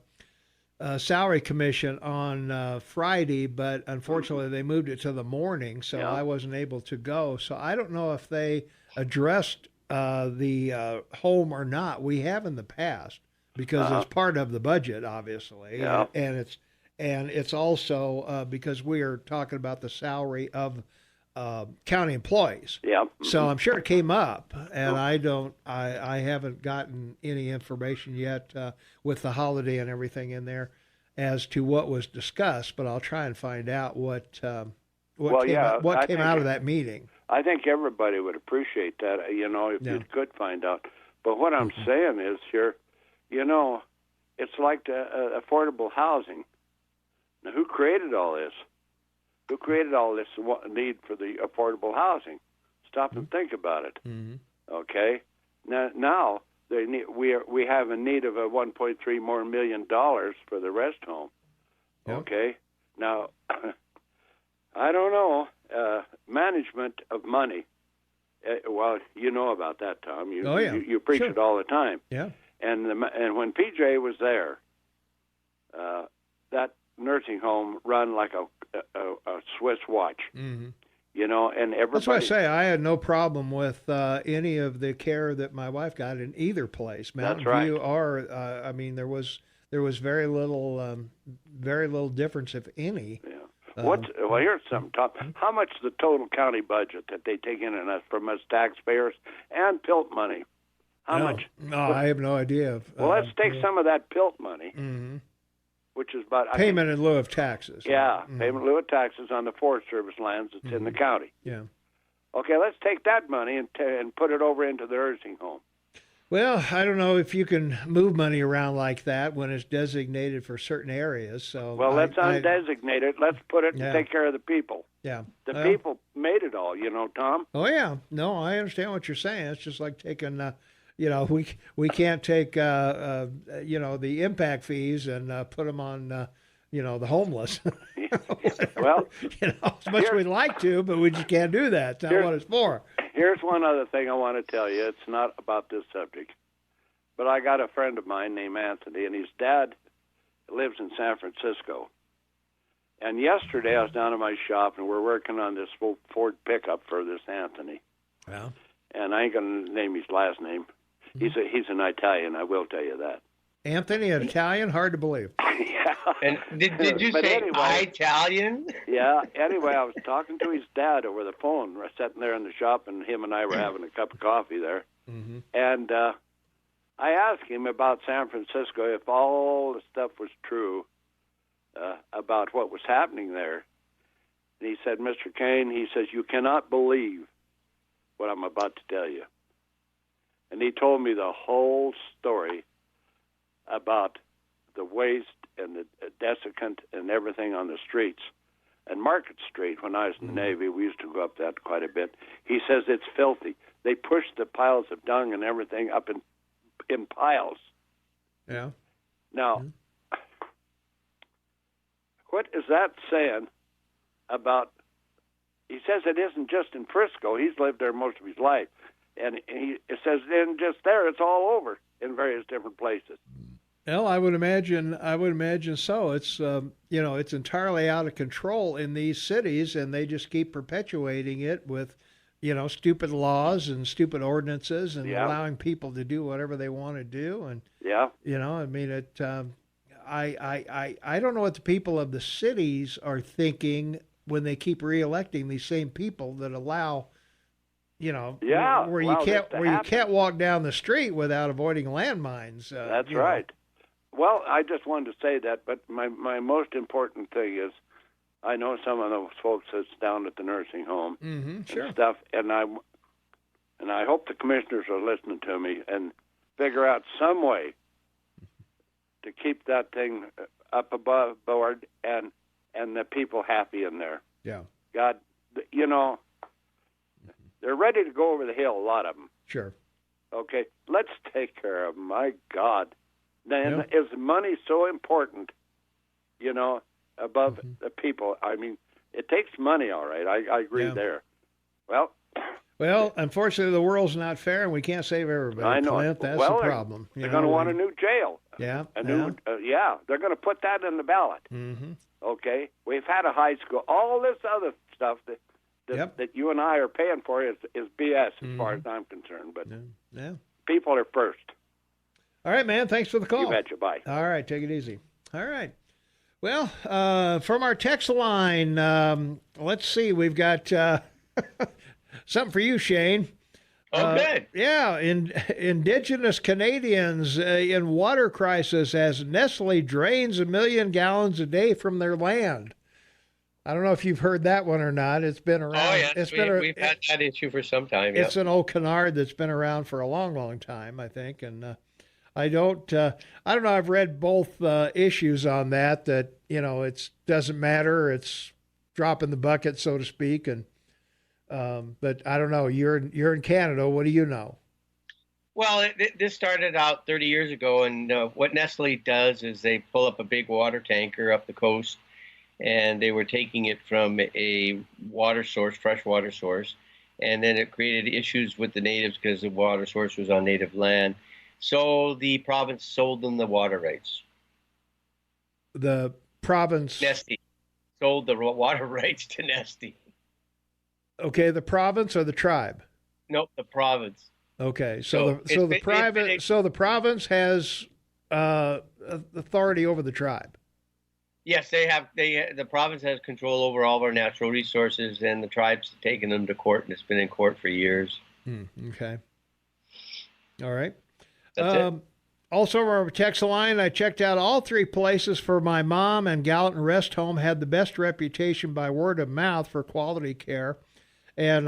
salary commission on Friday, but unfortunately they moved it to the morning, so I wasn't able to go. So I don't know if they addressed the home or not. We have in the past, because it's part of the budget, obviously, and it's also because we are talking about the salary of county employees. Yeah. So I'm sure it came up, and I haven't gotten any information yet with the holiday and everything in there as to what was discussed, but I'll try and find out what came out of that meeting. I think everybody would appreciate that, if you could find out. But what I'm saying is here, it's like the affordable housing. Now, who created all this? Who created all this need for the affordable housing? Stop and think about it. Okay, now we have a need of a 1.3 million more for the rest home. Okay, now I don't know management of money. Well, you know about that, Tom. You preach it all the time. Yeah, and when PJ was there, that nursing home run like a Swiss watch, and everybody. That's why I say I had no problem with any of the care that my wife got in either place, Mountain View or there was very little difference, if any. Yeah. Well, here's something, Tom. How much is the total county budget that they take in from us taxpayers and PILT money? How much? No, I have no idea. Well, let's take some of that PILT money, which is about payment in lieu of taxes. Yeah, payment in lieu of taxes on the Forest Service lands that's in the county. Yeah. Okay, let's take that money and put it over into the nursing home. Well, I don't know if you can move money around like that when it's designated for certain areas. So let's undesignate it. Let's put it and take care of the people. Yeah. The people made it all, Tom. Oh, yeah. No, I understand what you're saying. It's just like taking, we can't take, the impact fees and put them on, the homeless. Well, as much as we'd like to, but we just can't do that. It's not what it's for. Here's one other thing I want to tell you. It's not about this subject, but I got a friend of mine named Anthony, and his dad lives in San Francisco. And yesterday I was down at my shop, and we're working on this Ford pickup for this Anthony. Yeah. And I ain't going to name his last name. He's an Italian, I will tell you that. Anthony, an Italian? Hard to believe. Yeah. And did you say Italian? Yeah. Anyway, I was talking to his dad over the phone. We're sitting there in the shop, and him and I were having a cup of coffee there. Mm-hmm. And I asked him about San Francisco, if all the stuff was true about what was happening there. And he said, Mr. Kane, he says, you cannot believe what I'm about to tell you. And he told me the whole story about the waste and the desiccant and everything on the streets. And Market Street, when I was in the Navy, we used to go up that quite a bit. He says it's filthy. They push the piles of dung and everything up in piles. Yeah. Now, what is that saying about, he says it isn't just in Frisco. He's lived there most of his life. And it says then just there, it's all over in various different places. Well, I would imagine so. It's it's entirely out of control in these cities, and they just keep perpetuating it with, stupid laws and stupid ordinances, and allowing people to do whatever they want to do. And I don't know what the people of the cities are thinking when they keep reelecting these same people that allow. Where you can't walk down the street without avoiding landmines. That's right. Well, I just wanted to say that, but my most important thing is, I know some of those folks that's down at the nursing home and stuff, and I hope the commissioners are listening to me and figure out some way to keep that thing up above board and the people happy in there. Yeah. God, they're ready to go over the hill, a lot of them. Sure. Okay, let's take care of them. My God. Then is money so important, above the people? I mean, it takes money, all right. I agree there. Well, unfortunately, the world's not fair, and we can't save everybody. I know. Clint, that's the problem. They're going to want a new jail. Yeah. They're going to put that in the ballot. Mm-hmm. Okay? We've had a high school. All this other stuff that you and I are paying for is BS as far as I'm concerned. But people are first. All right, man. Thanks for the call. You betcha. Bye. All right. Take it easy. All right. Well, from our text line, let's see. We've got something for you, Shane. Oh, good. Yeah. Indigenous Canadians in water crisis as Nestle drains 1 million gallons a day from their land. I don't know if you've heard that one or not. It's been around. Oh, yeah. We've had that issue for some time. It's an old canard that's been around for a long, long time, I think. And I don't know. I've read both issues on that it doesn't matter. It's drop in the bucket, so to speak. And but I don't know. You're in Canada. What do you know? Well, this started out 30 years ago, and what Nestle does is they pull up a big water tanker up the coast, and they were taking it from a water source, fresh water source, and then it created issues with the natives because the water source was on native land. So the province sold them the water rights. The province? Nestle sold the water rights to Nestle. Okay, the province or the tribe? Nope, the province. Okay, so the province has authority over the tribe. Yes, they have. The province has control over all of our natural resources, and the tribe's taken them to court, and it's been in court for years. Okay. All right. That's it. Also, our text line, I checked out all 3 places for my mom, and Gallatin Rest Home had the best reputation by word of mouth for quality care. And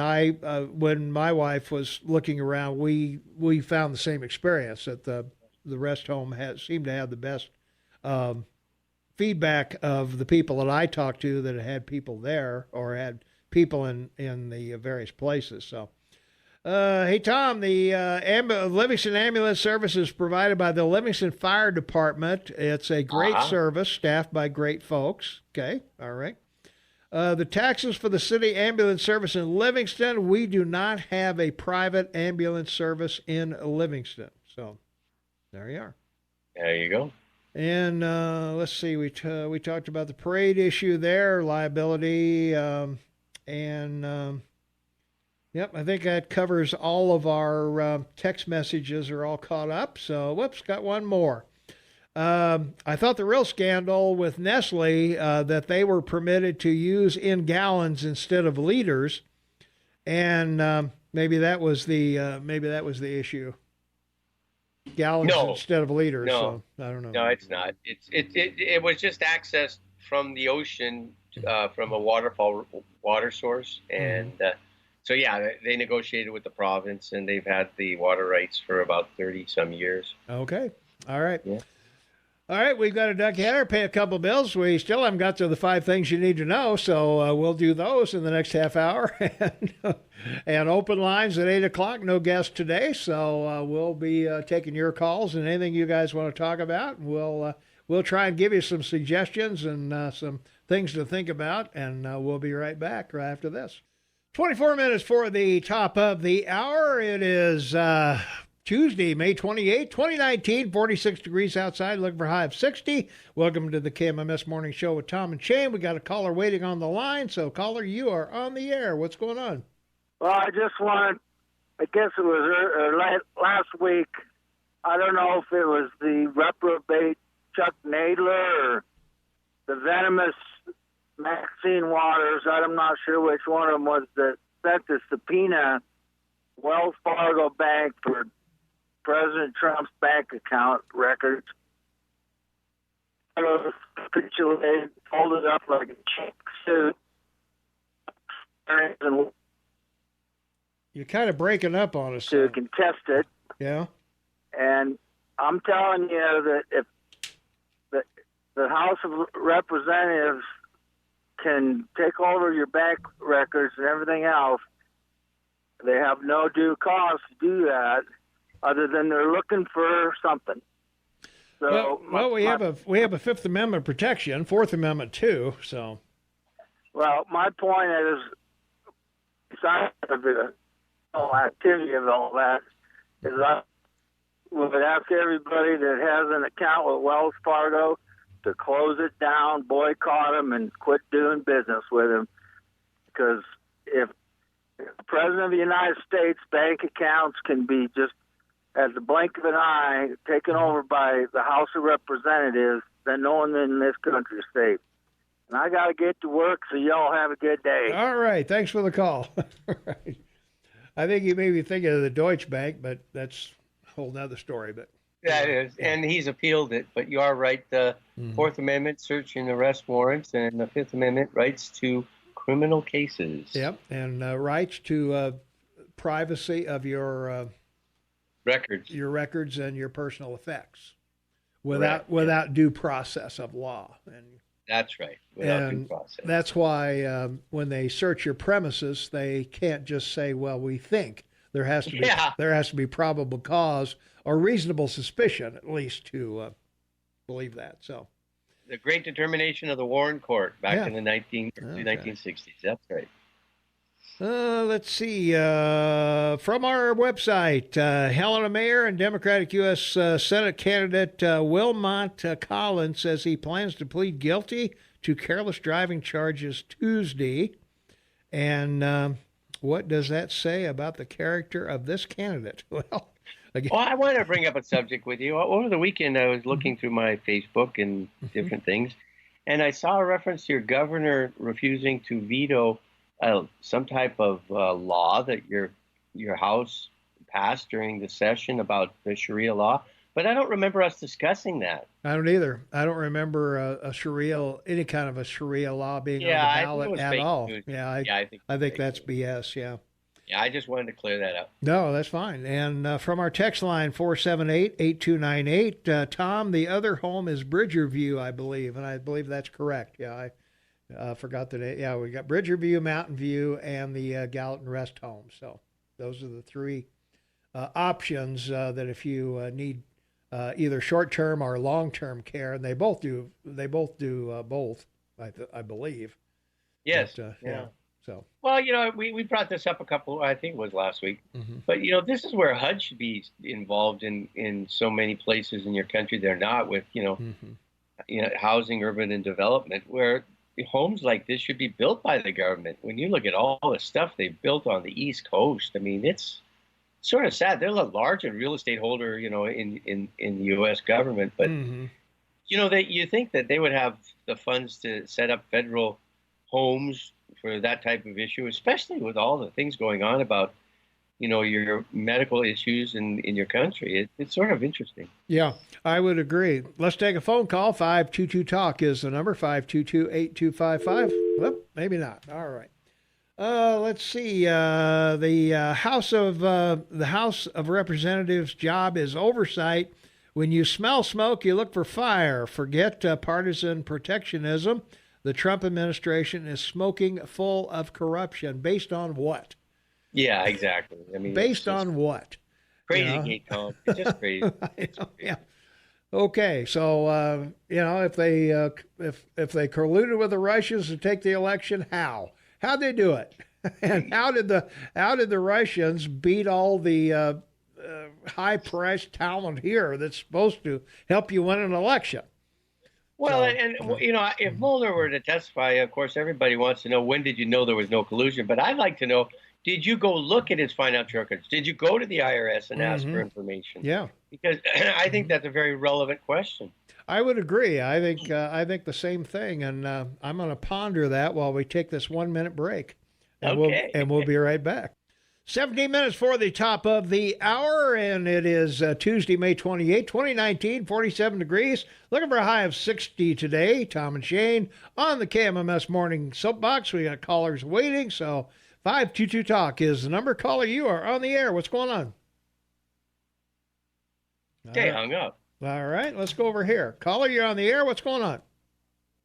when my wife was looking around, we found the same experience, that the rest home seemed to have the best feedback of the people that I talked to that had people there or had people in the various places. So. Hey, Tom, the Livingston Ambulance Service is provided by the Livingston Fire Department. It's a great service staffed by great folks. Okay, all right. The taxes for the city ambulance service in Livingston, we do not have a private ambulance service in Livingston. So there you are. There you go. And let's see, we talked about the parade issue there, liability, Yep, I think that covers all of our text messages are all caught up. So, whoops, got one more. I thought the real scandal with Nestle that they were permitted to use in gallons instead of liters, and maybe that was the issue. Gallons instead of liters. No, so, I don't know. No, it's not. It was just accessed from the ocean from a water source, and. So, yeah, they negotiated with the province, and they've had the water rights for about 30-some years. Okay. All right. Yeah. All right, we've got a duck header, pay a couple bills. We still haven't got to the 5 things you need to know, so we'll do those in the next half hour. And open lines at 8 o'clock, no guests today, so we'll be taking your calls and anything you guys want to talk about. We'll try and give you some suggestions and some things to think about, and we'll be right back right after this. 24 minutes for the top of the hour. It is Tuesday, May 28, 2019, 46 degrees outside, looking for a high of 60. Welcome to the KMMS Morning Show with Tom and Shane. We got a caller waiting on the line. So, caller, you are on the air. What's going on? Well, I just wanted, I guess it was last week, I don't know if it was the reprobate Chuck Nadler or the venomous Maxine Waters, I'm not sure which one of them was that sent the subpoena Wells Fargo Bank for President Trump's bank account records. Capitulated, folded up like a check suit. You're kind of breaking up on us. To contest it. Yeah. And I'm telling you that if the House of Representatives can take over your bank records and everything else, they have no due cause to do that, other than they're looking for something. So, we have a Fifth Amendment protection, Fourth Amendment too. So, well, my point is, besides the whole activity of all that, is I would ask everybody that has an account with Wells Fargo to close it down, boycott them, and quit doing business with them. Because if the President of the United States bank accounts can be just at the blink of an eye taken over by the House of Representatives, then no one in this country is safe. And I got to get to work, so y'all have a good day. All right. Thanks for the call. Right. I think you may be thinking of the Deutsche Bank, but that's a whole other story. But that is, and he's appealed it. But you are right. The Fourth Amendment, search and arrest warrants, and the Fifth Amendment, rights to criminal cases. Yep, and rights to privacy of your records and your personal effects, without due process of law. And that's right, without due process. That's why when they search your premises, they can't just say, "Well, we think." There has to be probable cause or reasonable suspicion, at least, to believe that. So, the great determination of the Warren Court back in the 1960s. That's right. Let's see. From our website, Helena Mayer and Democratic U.S. Senate candidate Wilmot Collins says he plans to plead guilty to careless driving charges Tuesday. And what does that say about the character of this candidate? Well, I want to bring up a subject with you. Over the weekend, I was looking through my Facebook and different things, and I saw a reference to your governor refusing to veto some type of law that your House passed during the session about the Sharia law, but I don't remember us discussing that. I don't either. I don't remember any kind of a Sharia law being on the I think it ballot was at fake all. news. Yeah, I think that's BS. Yeah. Yeah, I just wanted to clear that up. No, that's fine. And from our text line, 478-8298, Tom, the other home is Bridgerview, I believe, and I believe that's correct. Yeah, I forgot the name. Yeah, we got Bridgerview, Mountain View, and the Gallatin Rest Home. So those are the three options that if you need either short-term or long-term care, and they both do both, I believe. Yes. But, yeah. So. Well, we brought this up I think it was last week, but this is where HUD should be involved in so many places in your country. They're not with, housing, urban, and development, where homes like this should be built by the government. When you look at all the stuff they've built on the East Coast, I mean, it's sort of sad. They're a large real estate holder, in the U.S. government, but you think that they would have the funds to set up federal homes for that type of issue, especially with all the things going on about, your medical issues in your country. It's sort of interesting. Yeah, I would agree. Let's take a phone call. 522-TALK is the number, 522-8255. Well, maybe not. All right. Let's see. The House of Representatives' job is oversight. When you smell smoke, you look for fire. Forget partisan protectionism. The Trump administration is smoking full of corruption. Based on what? Yeah, exactly. I mean, based on what? Crazy gate, Tom. It's just crazy. Yeah. Okay, so if they colluded with the Russians to take the election, how'd they do it? And how did the Russians beat all the high-priced talent here that's supposed to help you win an election? Well, if Mueller were to testify, of course, everybody wants to know, when did you know there was no collusion? But I'd like to know, did you go look at his financial records? Did you go to the IRS and ask for information? Yeah. Because I think that's a very relevant question. I would agree. I think the same thing, and I'm going to ponder that while we take this 1-minute break. And okay. We'll be right back. 17 minutes for the top of the hour, and it is Tuesday, May 28, 2019, 47 degrees. Looking for a high of 60 today. Tom and Shane on the KMMS Morning Soapbox. We got callers waiting, so 522-TALK is the number. Caller, you are on the air. What's going on? Okay, hung up. All right, let's go over here. Caller, you're on the air. What's going on?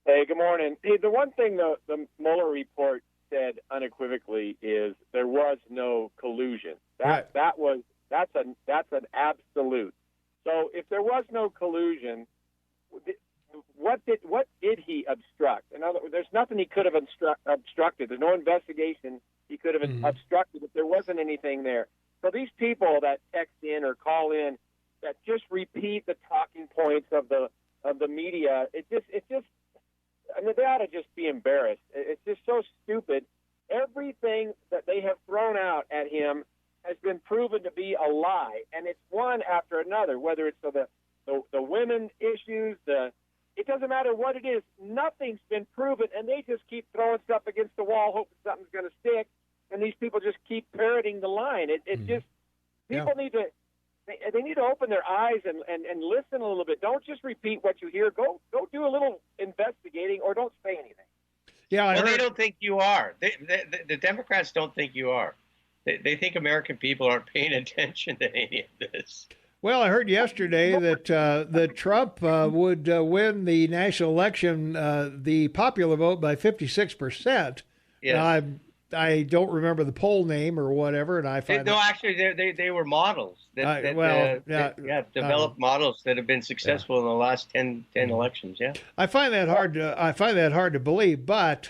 Hey, good morning. Hey, the one thing the Mueller report said unequivocally is there was no collusion. That's an absolute. So if there was no collusion, what did he obstruct? In other words, there's nothing he could have obstructed. There's no investigation he could have obstructed if there wasn't anything there. So these people that text in or call in that just repeat the talking points of the media, it just I mean, they ought to just be embarrassed. It's just so stupid. Everything that they have thrown out at him has been proven to be a lie, and it's one after another. Whether it's the women issues, it doesn't matter what it is. Nothing's been proven, and they just keep throwing stuff against the wall, hoping something's going to stick. And these people just keep parroting the line. People need to. They need to open their eyes and listen a little bit. Don't just repeat what you hear. Go do a little investigating, or don't say anything. Yeah, they don't think you are. The Democrats don't think you are. They think American people aren't paying attention to any of this. Well, I heard yesterday that Trump would win the national election, the popular vote, by 56%. Yes. I don't remember the poll name or whatever, and I find actually they were models developed models that have been successful in the last 10 elections. Yeah, I find that hard to believe, but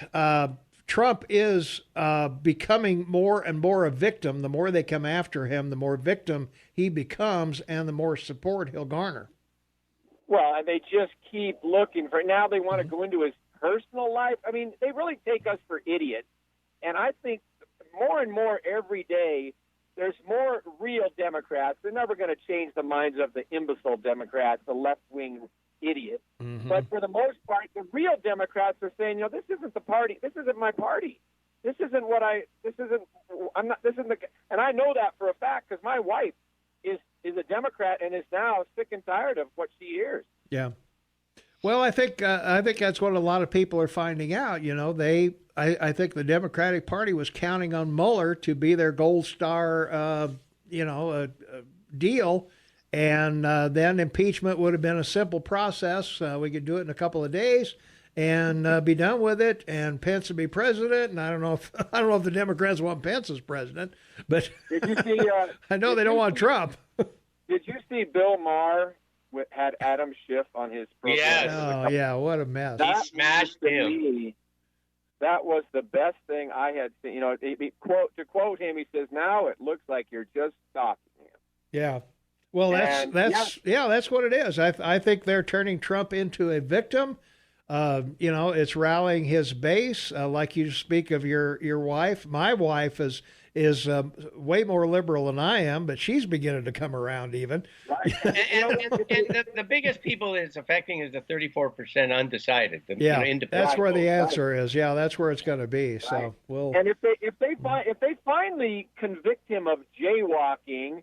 Trump is becoming more and more a victim. The more they come after him, the more victim he becomes, and the more support he'll garner. Well, and they just keep looking for. Now they want to go into his personal life. I mean, they really take us for idiots. And I think more and more every day, there's more real Democrats. They're never going to change the minds of the imbecile Democrats, the left-wing idiots. But for the most part, the real Democrats are saying, this isn't the party. This isn't my party. And I know that for a fact because my wife Democrat and is now sick and tired of what she hears. Yeah. Well, I think that's what a lot of people are finding out. You know, I think the Democratic Party was counting on Mueller to be their gold star, deal, and then impeachment would have been a simple process. We could do it in a couple of days and be done with it, and Pence would be president. And I don't know if the Democrats want Pence as president, but did you see? I know they don't want Trump. Did you see Bill Maher had Adam Schiff on his program? Yes. Oh yeah, what a mess. He smashed him. That was the best thing I had seen. You know, to quote him, he says, "Now it looks like you're just stalking him." Yeah. Well, that's what it is. I think they're turning Trump into a victim. It's rallying his base. Like you speak of your wife. My wife is way more liberal than I am, but she's beginning to come around even. Right. and the biggest people it's affecting is the 34% undecided. That's where the answer is. Yeah, that's where it's going to be. Right. So and if they finally convict him of jaywalking,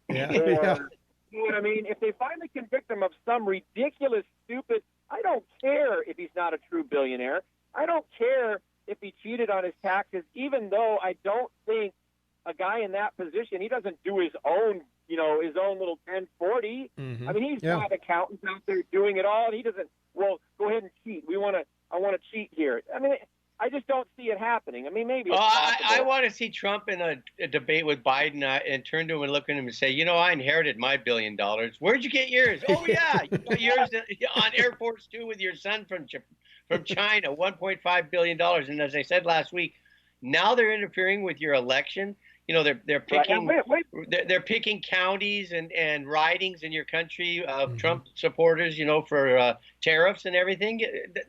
You know what I mean? If they finally convict him of some ridiculous, stupid, I don't care if he's not a true billionaire. I don't care if he cheated on his taxes, even though I don't think a guy in that position, he doesn't do his own little 1040. Mm-hmm. I mean, he's got accountants out there doing it all, and he doesn't, well, go ahead and cheat. I want to cheat here. I mean, I just don't see it happening. I mean, maybe it's possible. I want to see Trump in a debate with Biden and turn to him and look at him and say, I inherited my $1 billion. Where'd you get yours? Oh, yeah, you got yours on Air Force 2 with your son from China, $1.5 billion. And as I said last week, now they're interfering with your election. They're picking they're picking counties and ridings in your country of Trump supporters, for tariffs and everything.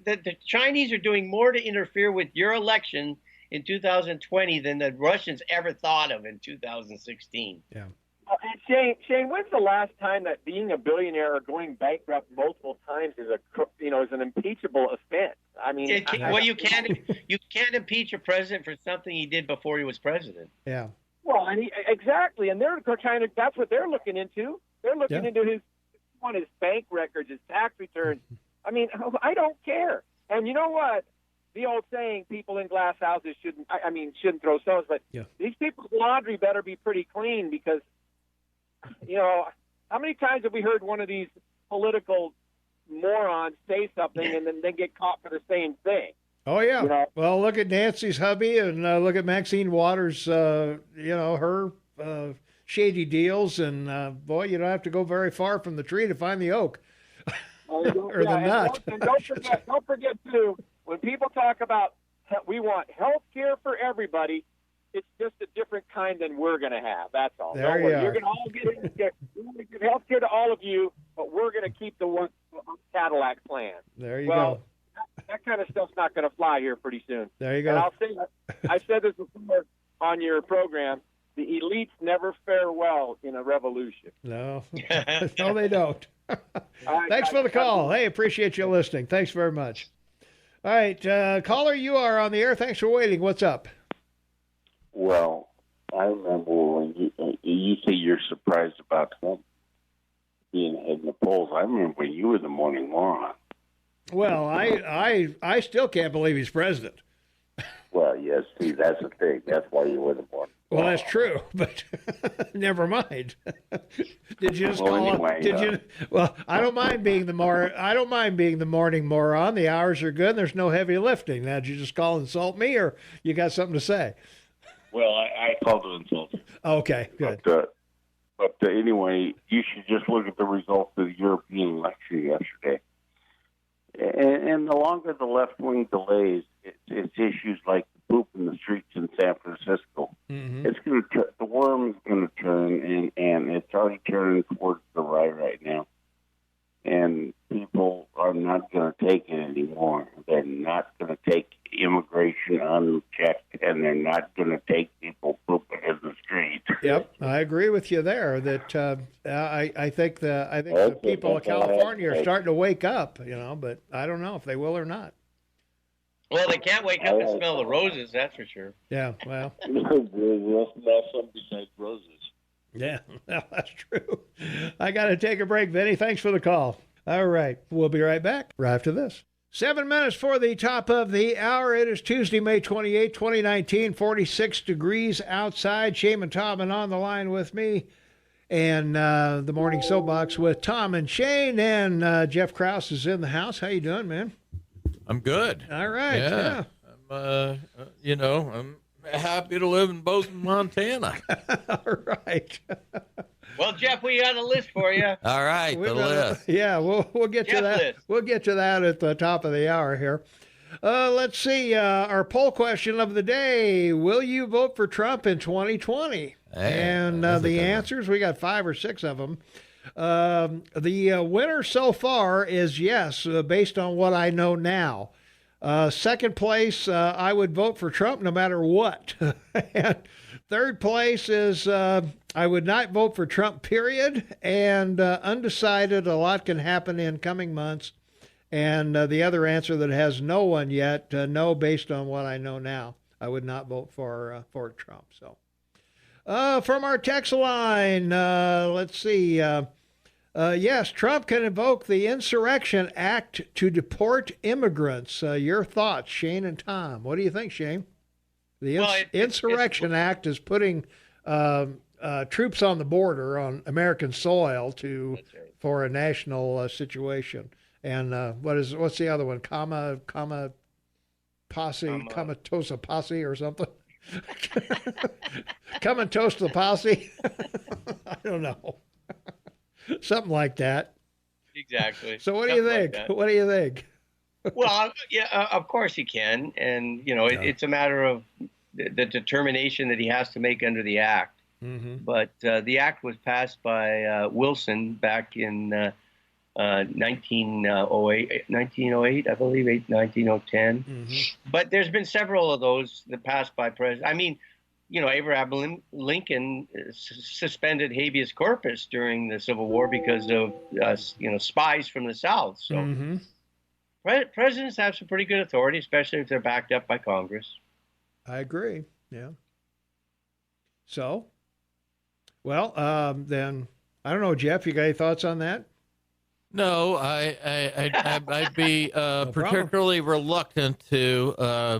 The Chinese are doing more to interfere with your election in 2020 than the Russians ever thought of in 2016. Yeah. And Shane, when's the last time that being a billionaire or going bankrupt multiple times is an impeachable offense? I mean, you can't impeach a president for something he did before he was president. Yeah. Well, exactly, and they're trying to. That's what they're looking into. They're looking into his bank records, his tax returns. I mean, I don't care. And you know what? The old saying, "People in glass houses shouldn't throw stones," but these people's laundry better be pretty clean because, how many times have we heard one of these political morons say something and then they get caught for the same thing? Oh, yeah. Well, look at Nancy's hubby and look at Maxine Waters, her shady deals. And, boy, you don't have to go very far from the tree to find the oak or the nut. And don't forget, too, when people talk about we want health care for everybody, it's just a different kind than we're going to have. That's all. There you are. You're going to all get we're going to give health care to all of you, but we're going to keep the one Cadillac plan. There you go. That kind of stuff's not going to fly here pretty soon. There you go. And I'll say, I said this before on your program, the elites never fare well in a revolution. No, no, they don't. Thanks for the call. Hey, appreciate you listening. Thanks very much. All right, caller, you are on the air. Thanks for waiting. What's up? Well, I remember when you say you're surprised about Trump being ahead in the polls. I remember when you were the morning moron. Well, I still can't believe he's president. Well, yes, see, that's the thing. That's why you were the morning. Well, that's true, but never mind. Did you just call anyway, up? Did you? Well, I don't mind being the morning moron. The hours are good. And there's no heavy lifting. Now, did you just call and insult me, or you got something to say? Well, I called to insult you. Okay, good. But anyway, you should just look at the results of the European election yesterday. And the longer the left wing delays, it's issues like the poop in the streets in San Francisco. Mm-hmm. It's going to the worm's going to turn, and it's already turning towards the right now. And people are not going to take it anymore. They're not going to take immigration unchecked, and they're not going to take people pooping in the streets. Yep, I agree with you there. That I think the people of California are starting to wake up. But I don't know if they will or not. Well, they can't wake up and smell the roses, that's for sure. Yeah, well. There's not some besides roses. Yeah, that's true. I got to take a break, Vinny. Thanks for the call. All right, we'll be right back right after this. 7 minutes for the top of the hour. It is Tuesday, May 28, 2019, 46 degrees outside. Shane and Tom on the line with me. And the Morning Soapbox with Tom and Shane. And Jeff Krauss is in the house. How you doing, man? I'm good. All right. Yeah. I'm happy to live in Bozeman, Montana. All right. Well, Jeff, we got a list for you. All right, the list. Yeah, we'll get to that. List. We'll get to that at the top of the hour here. Let's see. Our poll question of the day: will you vote for Trump in 2020? And the answers, we got 5 or 6 of them. The winner so far is yes, based on what I know now. Second place, I would vote for Trump no matter what. And third place is I would not vote for Trump, period. And undecided, a lot can happen in coming months. And the other answer that has no one yet, no, based on what I know now, I would not vote for Trump. So from our text line, let's see. Yes, Trump can invoke the Insurrection Act to deport immigrants. Your thoughts, Shane and Tom. What do you think, Shane? The Insurrection Act is putting troops on the border on American soil for a national situation. And what's the other one? Comatosa posse or something? Come and toast the posse. I don't know. Something like that. Exactly. So what do you think? What do you think? Well, yeah, of course he can. And, it's a matter of the determination that he has to make under the act. Mm-hmm. But the act was passed by Wilson back in 1908, I believe, 1910. Mm-hmm. But there's been several of those that passed by president. I mean, Abraham Lincoln suspended habeas corpus during the Civil War because of, spies from the South. So mm-hmm. Presidents have some pretty good authority, especially if they're backed up by Congress. I agree. Yeah. So, well, then, I don't know, Jeff, you got any thoughts on that? No, I'd be particularly reluctant to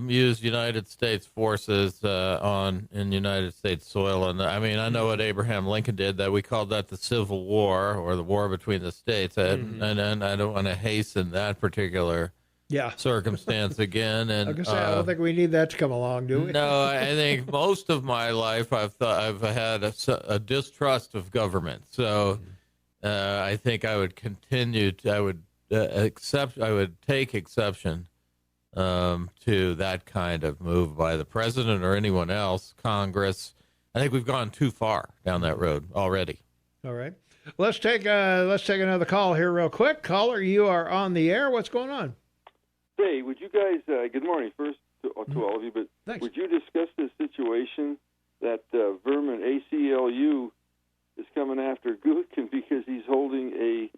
use United States forces in United States soil. And I mean, I know what Abraham Lincoln did, that we called that the Civil War, or the war between the states. Mm-hmm. And I don't want to hasten that particular circumstance again. And I don't think we need that to come along, do we? No, I think most of my life I've had a distrust of government. So. I think I would continue to. I would take exception to that kind of move by the president or anyone else, Congress. I think we've gone too far down that road already. All right, let's take another call here real quick. Caller, you are on the air. What's going on? Hey, would you guys? Good morning, first to all of you. But thanks. Would you discuss the situation that Vermin ACLU is coming after Gutkin because he's holding an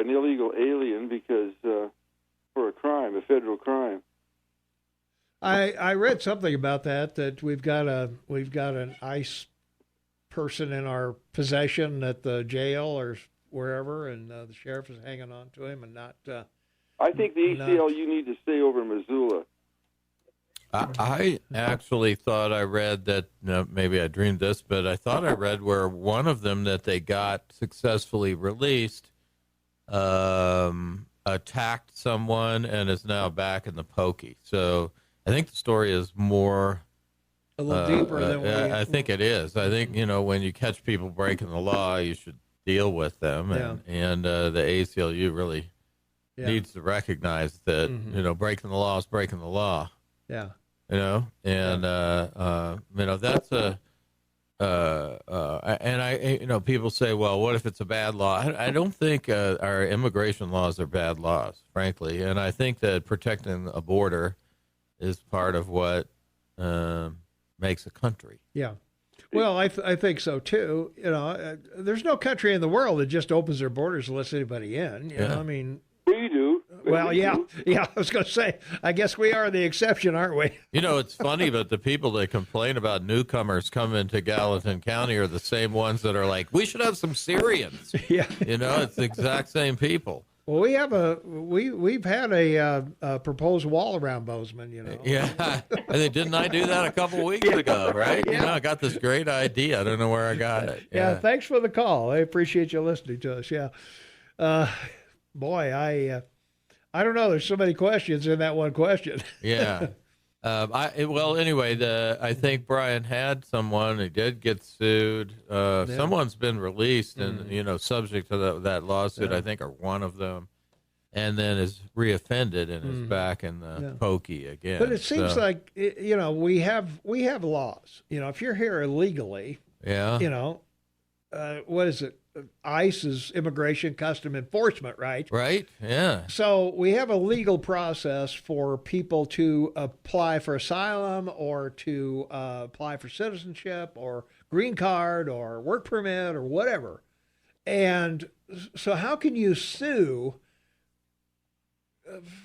illegal alien because for a crime, a federal crime. I read something about that we've got an ICE person in our possession at the jail or wherever, and the sheriff is hanging on to him and not. I think the ACLU need to stay over in Missoula. I actually thought I read that, maybe I dreamed this, but I thought I read where one of them that they got successfully released attacked someone and is now back in the pokey. So I think the story is more... a little deeper than what I think it is. I think, when you catch people breaking the law, you should deal with them. And the ACLU really needs to recognize that, breaking the law is breaking the law. Yeah. That's and people say, well, what if it's a bad law? I don't think our immigration laws are bad laws, frankly. And I think that protecting a border is part of what makes a country. Yeah. Well, I think so too. There's no country in the world that just opens their borders and lets anybody in. You know, I mean, we do. Well, yeah. I was going to say, I guess we are the exception, aren't we? You know, it's funny, but the people that complain about newcomers coming to Gallatin County are the same ones that are like, we should have some Syrians. Yeah. You know, it's the exact same people. Well, we've had a proposed wall around Bozeman, you know. Yeah, I think didn't I do that a couple weeks ago, right? Yeah. You know, I got this great idea. I don't know where I got it. Yeah, thanks for the call. I appreciate you listening to us. Yeah, boy, I don't know. There's so many questions in that one question. Yeah. Anyway, I think Brian had someone. He did get sued. Someone's been released, and subject to that lawsuit. I think, are one of them, and then is reoffended and is back in the pokey again. But it seems like we have laws. If you're here illegally, what is it? ICE is Immigration Custom Enforcement, right? Right, yeah. So we have a legal process for people to apply for asylum or to apply for citizenship or green card or work permit or whatever. And so how can you sue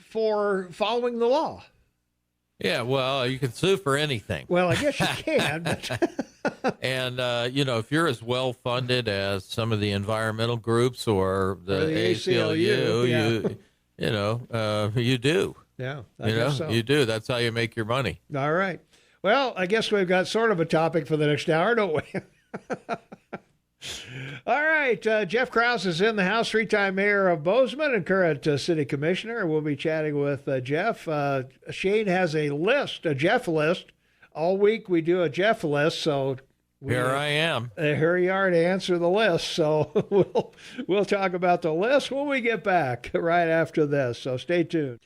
for following the law? Yeah, well, you can sue for anything. Well, I guess you can. But and, if you're as well funded as some of the environmental groups or the ACLU, you do. Yeah, I guess so. You do. That's how you make your money. All right. Well, I guess we've got sort of a topic for the next hour, don't we? All right, Jeff Krauss is in the house, three-time mayor of Bozeman and current city commissioner. We'll be chatting with Jeff. Shane has a Jeff list. All week we do a Jeff list, so here I am. Here you are to answer the list. So we'll talk about the list when we get back right after this. So stay tuned.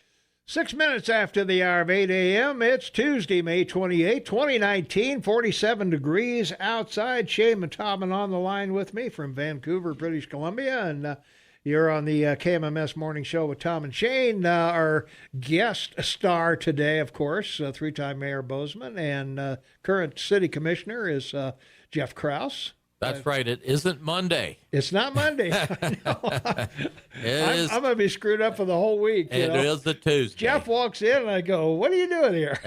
6 minutes after the hour of 8 a.m., it's Tuesday, May 28, 2019, 47 degrees outside. Shane Mataman on the line with me from Vancouver, British Columbia, and you're on the KMMS Morning Show with Tom and Shane. Our guest star today, of course, three-time Mayor Bozeman, and current city commissioner is Jeff Krauss. That's right. It isn't Monday. It's not Monday. I'm going to be screwed up for the whole week. It is a Tuesday. Jeff walks in and I go, what are you doing here?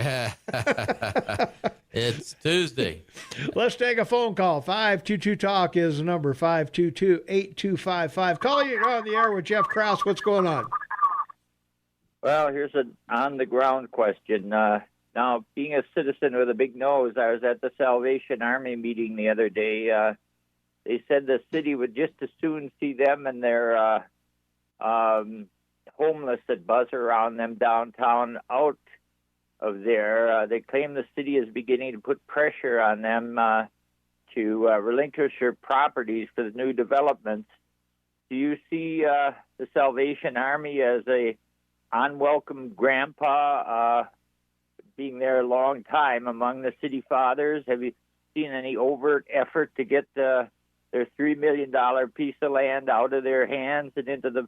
It's Tuesday. Let's take a phone call. 522-TALK is the number, 522-8255. Call, you're on the air with Jeff Krauss. What's going on? Well, here's an on-the-ground question. Now, being a citizen with a big nose, I was at the Salvation Army meeting the other day. They said the city would just as soon see them and their homeless that buzz around them downtown out of there. They claim the city is beginning to put pressure on them to relinquish their properties for the new developments. Do you see the Salvation Army as a unwelcome grandpa being there a long time among the city fathers? Have you seen any overt effort to get their $3 million piece of land out of their hands and into the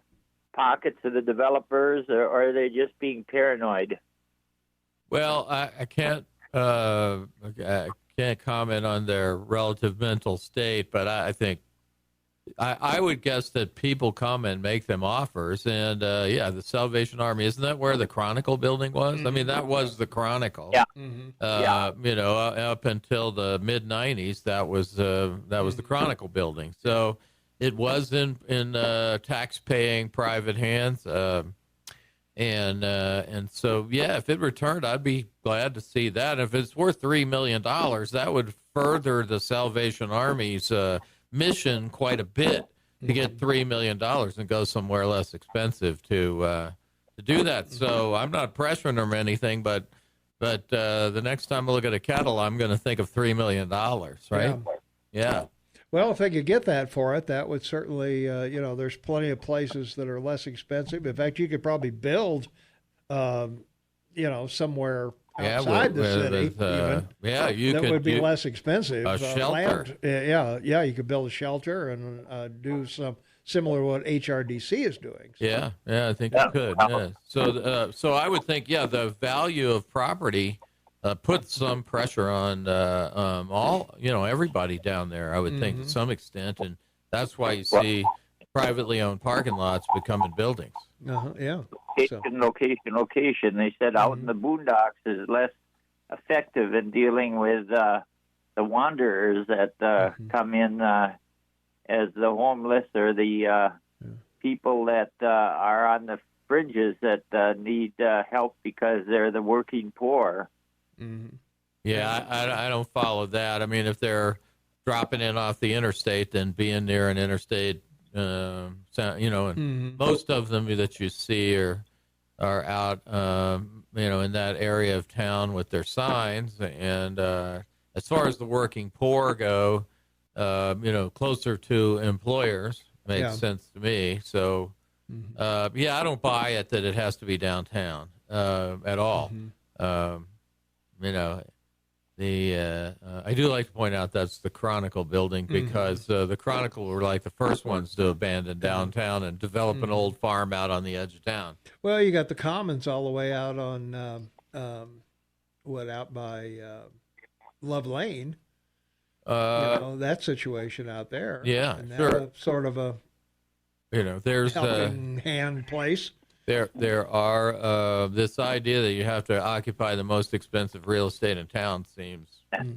pockets of the developers, or are they just being paranoid? Well, I can't comment on their relative mental state, but I think I would guess that people come and make them offers, and the Salvation Army, isn't that where the Chronicle building was? Mm-hmm. I mean, that was the Chronicle. Yeah. Up until the mid '90s, that was the Chronicle building. So it was in tax-paying private hands, and so if it returned, I'd be glad to see that. If it's worth $3 million, that would further the Salvation Army's mission quite a bit to get $3 million and go somewhere less expensive to do that. So I'm not pressuring them or anything, but the next time I look at a kettle, I'm going to think of $3 million, right? Yeah. Well, if they could get that for it, that would certainly, there's plenty of places that are less expensive. In fact, you could probably build, somewhere outside the city, that would be less expensive. A shelter. Land. You could build a shelter and do some similar to what HRDC is doing. So. Yeah, I think you could. Yeah. So I would think, the value of property puts some pressure on everybody down there. I would think to some extent, and that's why you see privately owned parking lots becoming buildings. Yeah. Location. They said out in the boondocks is less effective in dealing with the wanderers that come in as the homeless or the people that are on the fringes that need help because they're the working poor. Yeah, I don't follow that. I mean, if they're dropping in off the interstate, then being near an interstate, and most of them that you see are out, in that area of town with their signs. And as far as the working poor go, closer to employers makes sense to me. So, I don't buy it that it has to be downtown at all. I do like to point out that's the Chronicle building because the Chronicle were like the first ones to abandon downtown and develop an old farm out on the edge of town. Well, you got the Commons all the way out on out by Love Lane. That situation out there. Yeah, and sure. Sort of a there's helping hand place. There are this idea that you have to occupy the most expensive real estate in town seems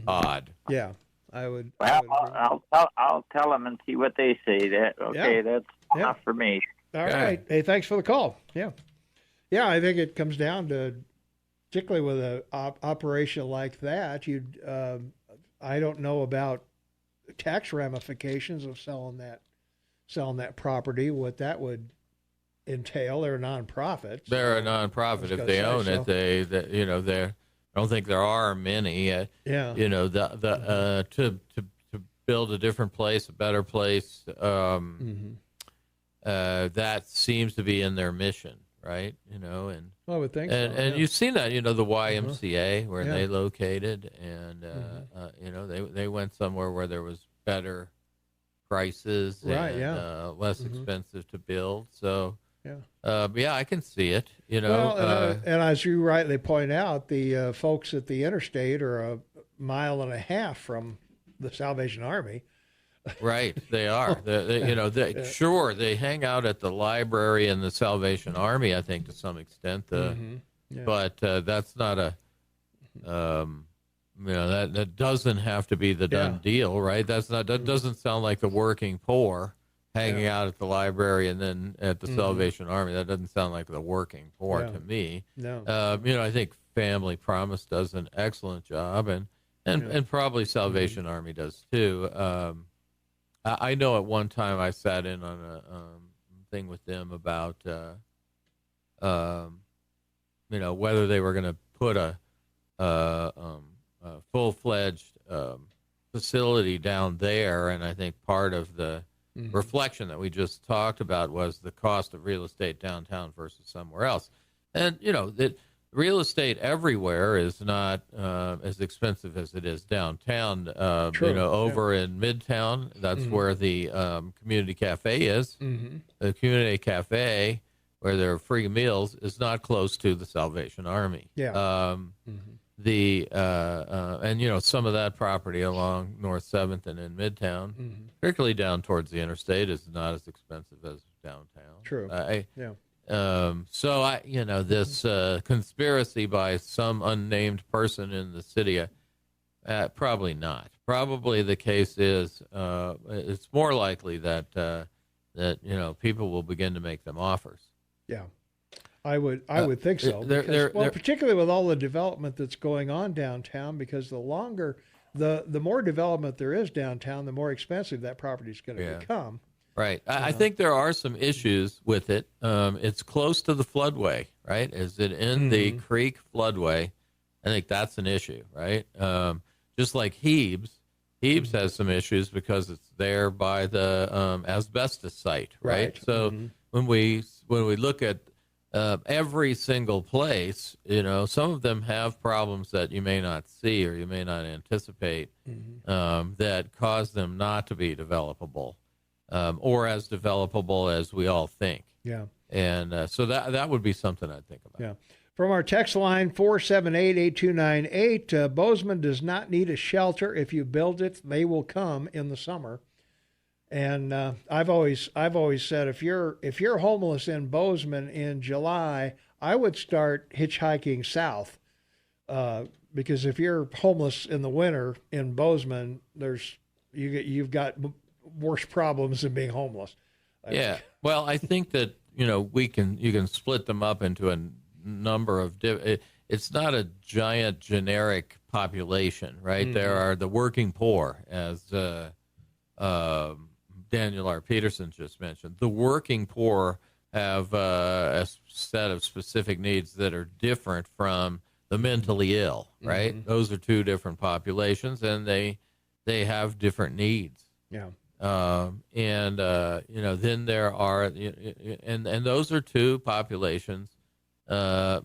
odd. Yeah, I would. Well, I'll tell them and see what they say. That's enough for me. All right. Hey, thanks for the call. Yeah, I think it comes down to, particularly with an operation like that, I don't know about tax ramifications of selling that property. What that would entail. They're a nonprofit. They're a nonprofit. If they own it, I don't think there are many. To build a different place, a better place. That seems to be in their mission, right? And I would think. And you've seen that, the YMCA where they located, and they went somewhere where there was better prices and less expensive to build. So. I can see it. And as you rightly point out, the folks at the interstate are a mile and a half from the Salvation Army. Right, they are. They hang out at the library and the Salvation Army, I think, to some extent. But that's not a, that doesn't have to be the done deal, right? That doesn't sound like the working poor hanging out at the library and then at the Salvation Army. That doesn't sound like the working poor to me. No. I think Family Promise does an excellent job, and probably Salvation Army does too. I know at one time I sat in on a thing with them about, whether they were going to put a full-fledged facility down there, and I think part of the reflection that we just talked about was the cost of real estate downtown versus somewhere else. And, real estate everywhere is not as expensive as it is downtown. Over in Midtown, that's where the community cafe is. The community cafe, where there are free meals, is not close to the Salvation Army. Some of that property along North 7th and in Midtown, particularly down towards the interstate, is not as expensive as downtown. True. This conspiracy by some unnamed person in the city, probably not. Probably the case is it's more likely that people will begin to make them offers. Yeah. I would think so. Particularly with all the development that's going on downtown, because the more development there is downtown, the more expensive that property is going to become. Right. I think there are some issues with it. It's close to the floodway, right? Is it in the creek floodway? I think that's an issue, right? Just like Hebes. Hebes has some issues because it's there by the asbestos site, right? So when we look at every single place, some of them have problems that you may not see or you may not anticipate that cause them not to be developable or as developable as we all think. Yeah. And so that would be something I'd think about. Yeah. From our text line, 478-8298, Bozeman does not need a shelter. If you build it, they will come in the summer. And I've always said if you're homeless in Bozeman in July, I would start hitchhiking south, because if you're homeless in the winter in Bozeman, you've got worse problems than being homeless. Yeah. Well, I think that you can split them up into a number of it's not a giant generic population, right? Mm-hmm. There are the working poor, as Daniel R. Peterson just mentioned. The working poor have a set of specific needs that are different from the mentally ill, right? Mm-hmm. Those are two different populations, and they have different needs. Yeah. Then there are, and those are two populations. I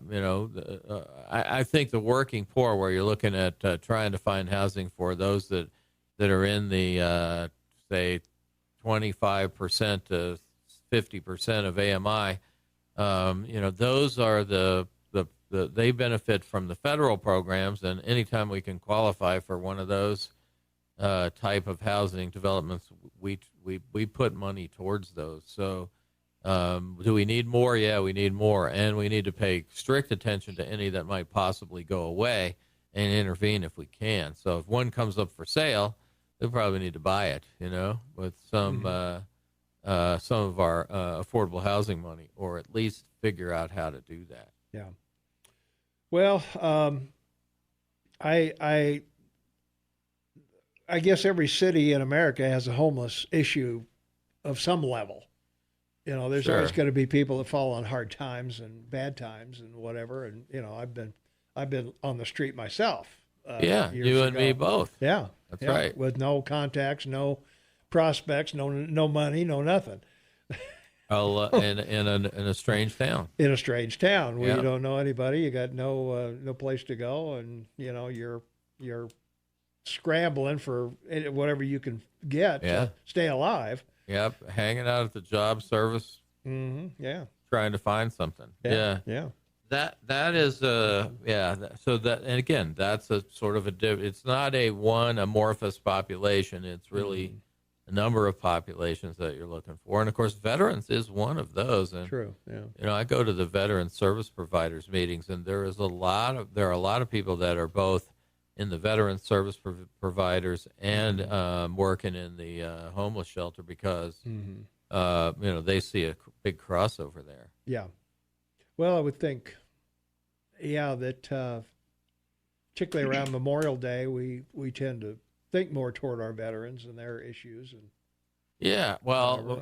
think the working poor, where you're looking at trying to find housing for those that are in the say 25% to 50% of AMI, those are they benefit from the federal programs, and anytime we can qualify for one of those type of housing developments, we put money towards those. So do we need more? Yeah, we need more, and we need to pay strict attention to any that might possibly go away and intervene if we can. So if one comes up for sale, we probably need to buy it, with some of our affordable housing money, or at least figure out how to do that. Yeah. Well, I guess every city in America has a homeless issue of some level. There's Sure. always going to be people that fall on hard times and bad times and whatever. And I've been on the street myself. Yeah, you and me both. Yeah, that's right. With no contacts, no prospects, no money, no nothing. In a strange town. In a strange town where you don't know anybody, you got no place to go, and you're scrambling for whatever you can get to stay alive. Yep, hanging out at the job service. Mm-hmm. Yeah, trying to find something. Yeah. That is So that, and again, that's a sort of it's not one amorphous population. It's really a number of populations that you're looking for, and of course, veterans is one of those. And true. Yeah. I go to the veteran service providers meetings, and there are a lot of people that are both in the veteran service providers and working in the homeless shelter, because they see a big crossover there. Yeah. Well, I would think, that particularly around Memorial Day, we tend to think more toward our veterans and their issues. And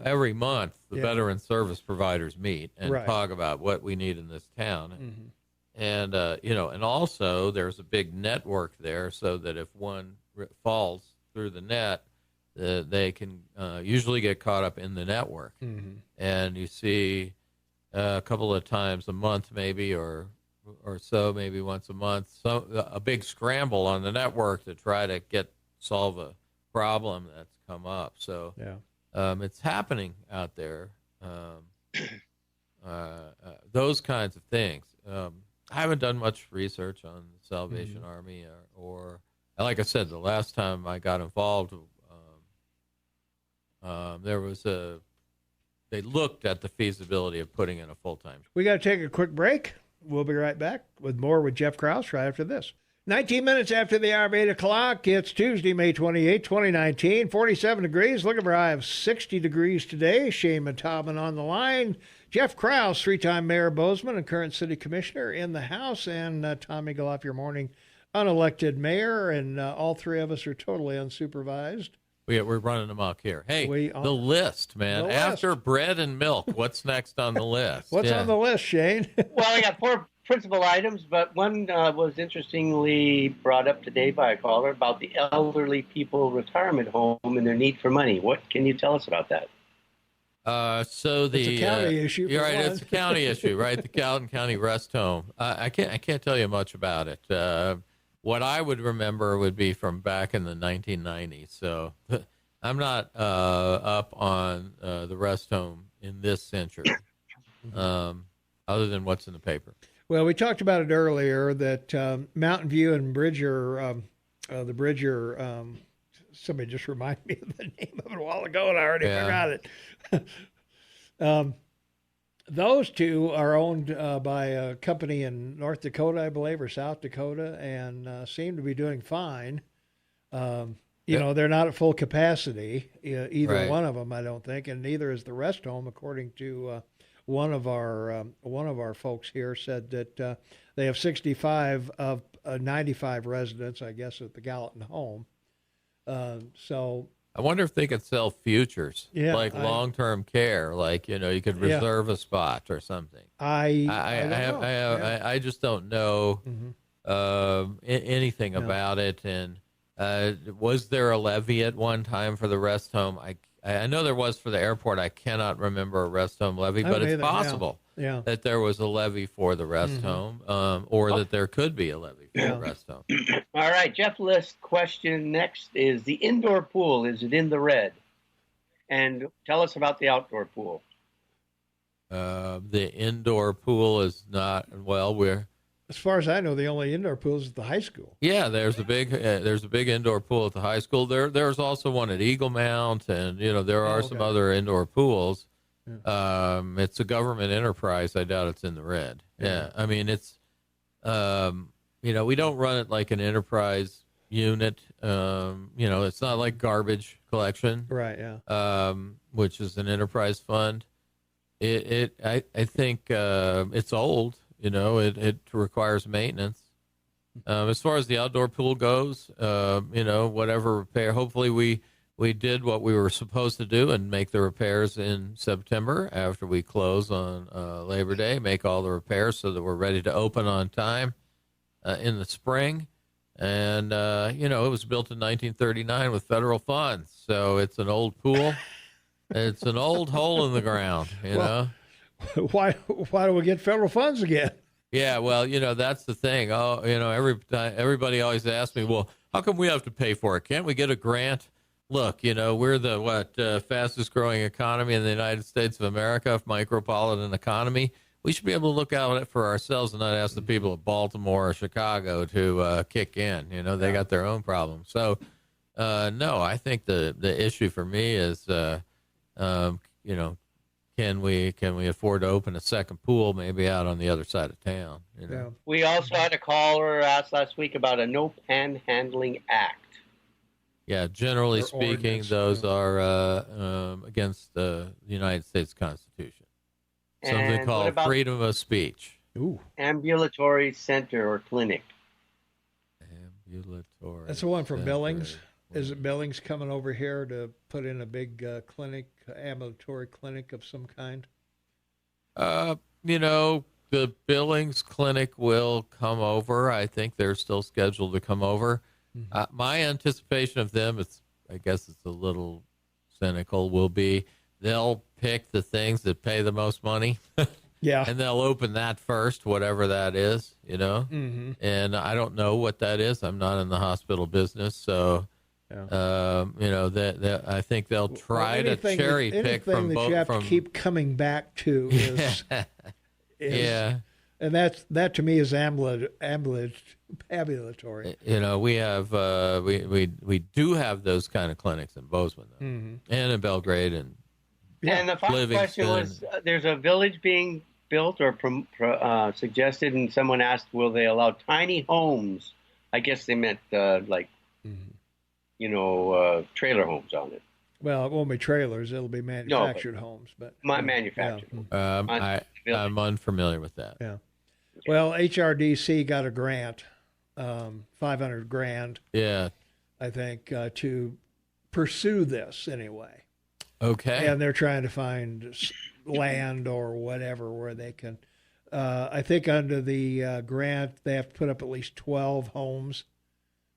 every month the veteran service providers meet and talk about what we need in this town. Mm-hmm. And, and also there's a big network there, so that if one falls through the net, they can usually get caught up in the network. Mm-hmm. And you see a couple of times a month, maybe, or so, maybe once a month, a big scramble on the network to try to solve a problem that's come up. So it's happening out there, those kinds of things. I haven't done much research on the Salvation Army, or like I said, the last time I got involved, they looked at the feasibility of putting in a full-time. We got to take a quick break. We'll be right back with more with Jeff Krauss right after this. 19 minutes after the hour of 8 o'clock, it's Tuesday, May 28, 2019, 47 degrees. Looking for a high of 60 degrees today. Shane Matobin on the line. Jeff Krauss, three-time mayor of Bozeman and current city commissioner in the House, and Tommy Galoff, your morning unelected mayor, and all three of us are totally unsupervised. We're running amok here. Hey, the list, man. After bread and milk, what's next on the list? What's on the list, Shane? Well, I got 4 principal items, but one was interestingly brought up today by a caller about the elderly people retirement home and their need for money. What can you tell us about that? It's a county issue. You're right. It's a county issue, right? The Gallatin County Rest Home. I can't tell you much about it. What I would remember would be from back in the 1990s. So I'm not up on the rest home in this century, other than what's in the paper. Well, we talked about it earlier that Mountain View and Bridger, the Bridger somebody just reminded me of the name of it a while ago, and I already forgot it. Those two are owned by a company in North Dakota, I believe, or South Dakota, and seem to be doing fine. You know, they're not at full capacity, either one of them, I don't think, and neither is the rest home, according to one of our folks here said that they have 65 of 95 residents, I guess, at the Gallatin home. So I wonder if they could sell futures, like long-term care, like, you know, you could reserve a spot or something. I just don't know anything about it. And was there a levy at one time for the rest home? I know there was for the airport. I cannot remember a rest home levy, but it's possible that there was a levy for the rest home, or that there could be a levy for the rest home. All right, Jeff List question next is the indoor pool. Is it in the red? And tell us about the outdoor pool. The indoor pool is not, as far as I know, the only indoor pool is at the high school. Yeah, there's a big indoor pool at the high school. There's also one at Eagle Mount, and you know there are some other indoor pools. Yeah. It's a government enterprise. I doubt it's in the red. Yeah, I mean it's, you know, we don't run it like an enterprise unit. You know, it's not like garbage collection, right? Yeah. Which is an enterprise fund. I think it's old. You know, it requires maintenance. As far as the outdoor pool goes, you know, whatever repair, hopefully we did what we were supposed to do and make the repairs in September after we close on Labor Day, make all the repairs so that we're ready to open on time in the spring. And, you know, it was built in 1939 with federal funds. So it's an old pool. It's an old hole in the ground, you know. Why do we get federal funds again? Yeah, well, you know, that's the thing. Oh, you know, everybody always asks me, well, how come we have to pay for it? Can't we get a grant? Look, you know, we're the fastest growing economy in the United States of America, micropolitan economy. We should be able to look out for ourselves and not ask the people of Baltimore or Chicago to kick in. You know, they got their own problems. So, no, I think the issue for me is, you know, can we afford to open a second pool maybe out on the other side of town? You know? Yeah. We also had a caller ask last week about a no panhandling act. Yeah, generally speaking, those are against the United States Constitution. Something called freedom of speech. Ooh. Ambulatory center or clinic. Ambulatory. That's the one from Billings. Is it Billings coming over here to put in a big clinic, ambulatory clinic of some kind? You know, the Billings clinic will come over. I think they're still scheduled to come over. Mm-hmm. My anticipation of them, I guess it's a little cynical, will be they'll pick the things that pay the most money. Yeah. And they'll open that first, whatever that is, you know. Mm-hmm. And I don't know what that is. I'm not in the hospiil business, so... Yeah. You know, I think they'll try to cherry pick from both. You have to keep coming back to is yeah, and that to me is ambulatory. You know, we have we do have those kind of clinics in Bozeman, and in Belgrade, and the final question was: there's a village being built or suggested, and someone asked, will they allow tiny homes? I guess they meant like. You know, trailer homes on it. Well, it won't be trailers; it'll be manufactured homes. But manufactured. Yeah. I'm unfamiliar with that. Yeah. Well, HRDC got a grant, $500,000. Yeah. I think to pursue this anyway. Okay. And they're trying to find land or whatever where they can. I think under the grant they have to put up at least 12 homes.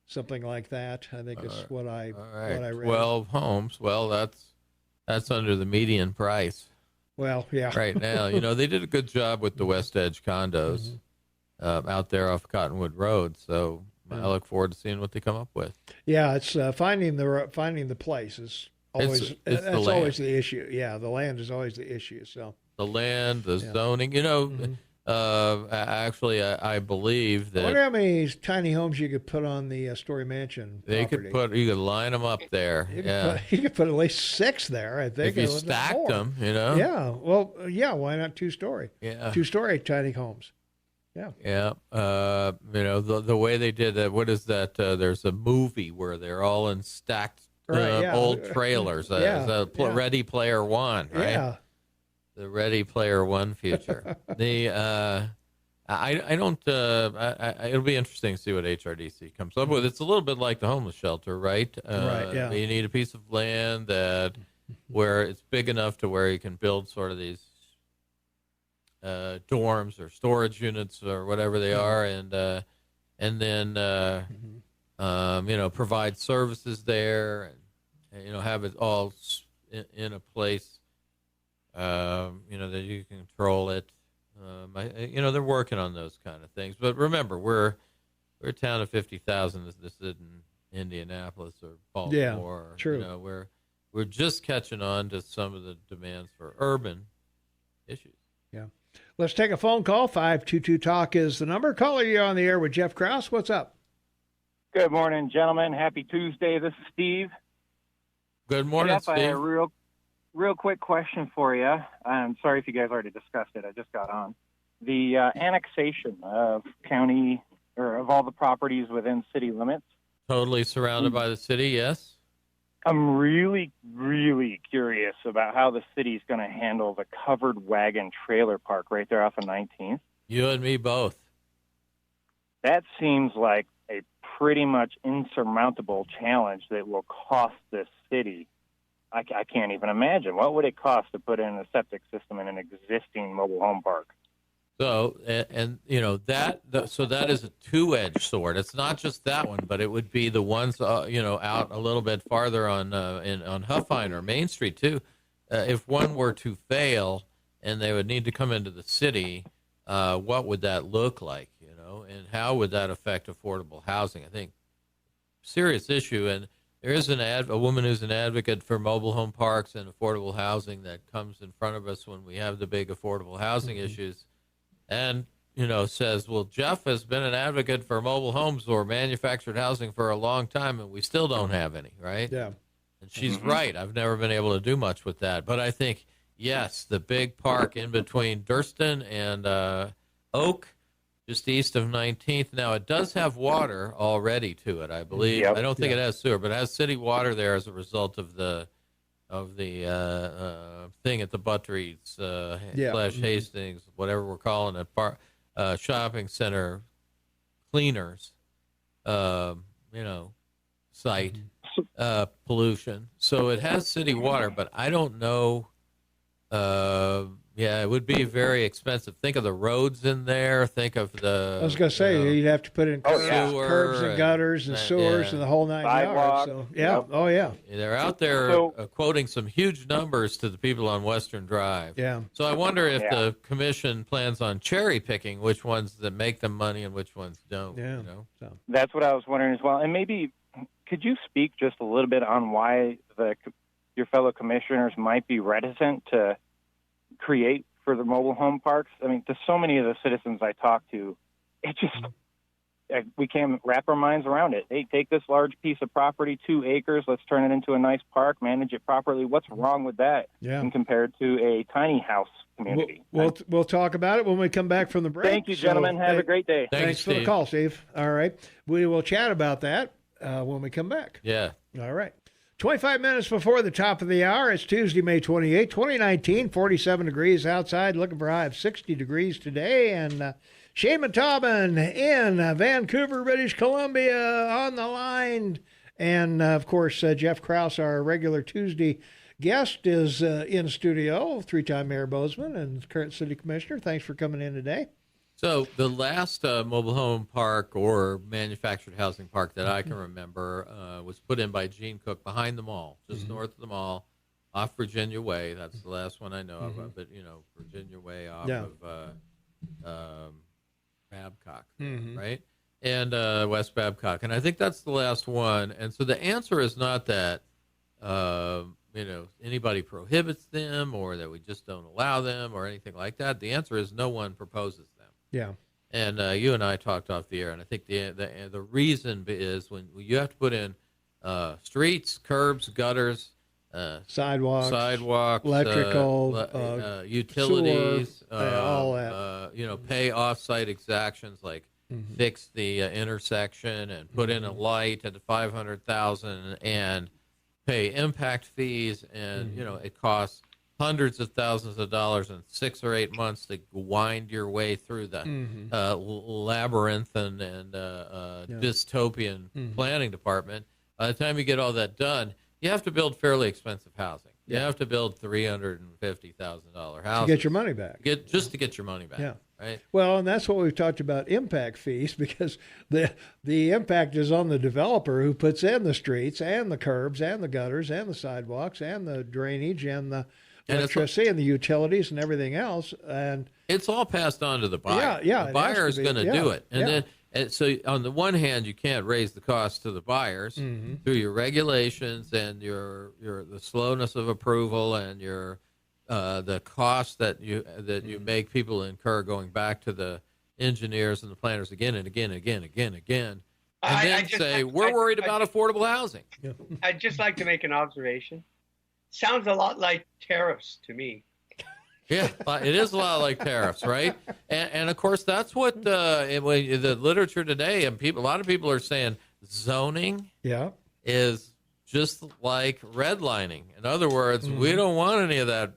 Something like that. I think is what I read. 12 homes. Well, that's under the median price. Well, yeah. Right now, you know, they did a good job with the West Edge condos out there off Cottonwood Road. So I look forward to seeing what they come up with. Yeah, it's finding the place is always that's always the issue. Yeah, the land is always the issue. So the land, the zoning. You know, Actually, I believe that. I wonder how many tiny homes you could put on the Story Mansion property. You could line them up there. You could put at least 6 there, I think. If you stacked them, Yeah. Well, yeah. Why not 2-story? Yeah. 2-story tiny homes. Yeah. Yeah. The way they did that. What is that? There's a movie where they're all in stacked old trailers. Ready Player One, right? Yeah. The Ready Player One future. I don't. It'll be interesting to see what HRDC comes up with. It's a little bit like the homeless shelter, right? Right. Yeah. You need a piece of land where it's big enough to where you can build sort of these dorms or storage units or whatever they are, and then provide services there, and have it all in a place. That you can control it. They're working on those kind of things. But remember, we're a town of 50,000. This isn't Indianapolis or Baltimore. Yeah, true. We're just catching on to some of the demands for urban issues. Yeah. Let's take a phone call. 522-TALK is the number. Caller, you're on the air with Jeff Krauss. What's up? Good morning, gentlemen. Happy Tuesday. This is Steve. Good morning, Steve. I have a real quick question for you. I'm sorry if you guys already discussed it. I just got on. The annexation of county or of all the properties within city limits. Totally surrounded by the city, yes. I'm really, really curious about how the city's going to handle the covered wagon trailer park right there off of 19th. You and me both. That seems like a pretty much insurmountable challenge that will cost this city. I can't even imagine. What would it cost to put in a septic system in an existing mobile home park? So, so that is a two-edged sword. It's not just that one, but it would be the ones, out a little bit farther on Huffine or Main Street too. If one were to fail and they would need to come into the city, what would that look like? And how would that affect affordable housing? I think serious issue. And there is a woman who's an advocate for mobile home parks and affordable housing that comes in front of us when we have the big affordable housing issues, and says, well, Jeff has been an advocate for mobile homes or manufactured housing for a long time, and we still don't have any, right? Yeah. And she's right. I've never been able to do much with that, but I think yes, the big park in between Durston and Oak, just east of 19th. Now, it does have water already to it, I believe. Yep. I don't think it has sewer, but it has city water there as a result of the thing at the Butteries / Hastings, whatever we're calling it, shopping center cleaners, site pollution. So it has city water, but I don't know. It would be very expensive. Think of the roads in there. Think of the. I was going to say, you'd have to put in curbs and gutters and sewers and the whole 9 yards. So, yeah. Yep. Oh, yeah. They're out there quoting some huge numbers to the people on Western Drive. Yeah. So I wonder if the commission plans on cherry picking which ones that make them money and which ones don't. Yeah. So. That's what I was wondering as well. And maybe could you speak just a little bit on why your fellow commissioners might be reticent to create for the mobile home parks? I mean, to so many of the citizens I talk to, it just, we can't wrap our minds around it. They take this large piece of property, 2 acres, let's turn it into a nice park, manage it properly. What's wrong with that compared to a tiny house community? We'll talk about it when we come back from the break. Thank you, gentlemen. Have a great day. Thanks for the call, Steve. All right. We will chat about that when we come back. Yeah. All right. 25 minutes before the top of the hour. It's Tuesday, May 28, 2019, 47 degrees outside, looking for a high of 60 degrees today. And Shane Taubman in Vancouver, British Columbia on the line. And, of course, Jeff Krauss, our regular Tuesday guest, is in studio, 3-time Mayor Bozeman and current city commissioner. Thanks for coming in today. So the last mobile home park or manufactured housing park that I can remember was put in by Gene Cook behind the mall, just north of the mall, off Virginia Way. That's the last one I know of, but, Virginia Way off of Babcock, right? And West Babcock. And I think that's the last one. And so the answer is not that, anybody prohibits them or that we just don't allow them or anything like that. The answer is no one proposes that. Yeah. And you and I talked off the air, and I think the reason is when you have to put in streets, curbs, gutters, sidewalks, electrical, utilities, sewer, all that. Pay off-site exactions like fix the intersection and put in a light at the $500,000 and pay impact fees, and it costs hundreds of thousands of dollars in 6 or 8 months to wind your way through the labyrinth and dystopian planning department. By the time you get all that done, you have to build fairly expensive housing. You have to build $350,000 houses to get your money back. Just to get your money back. Yeah. Right. Well, and that's what we've talked about, impact fees, because the impact is on the developer who puts in the streets and the curbs and the gutters and the sidewalks and the drainage and the electricity and the utilities and everything else. And it's all passed on to the buyer. Yeah. The buyer is going to do it. And so on the one hand, you can't raise the cost to the buyers through your regulations and the slowness of approval and the cost that you make people incur going back to the engineers and the planners again and again and again and again and again. And then say, we're worried about affordable housing. Yeah. I'd just like to make an observation. Sounds a lot like tariffs to me. Yeah, it is a lot like tariffs, right? And of course, that's what the literature today, and a lot of people are saying zoning is just like redlining. In other words, we don't want any of that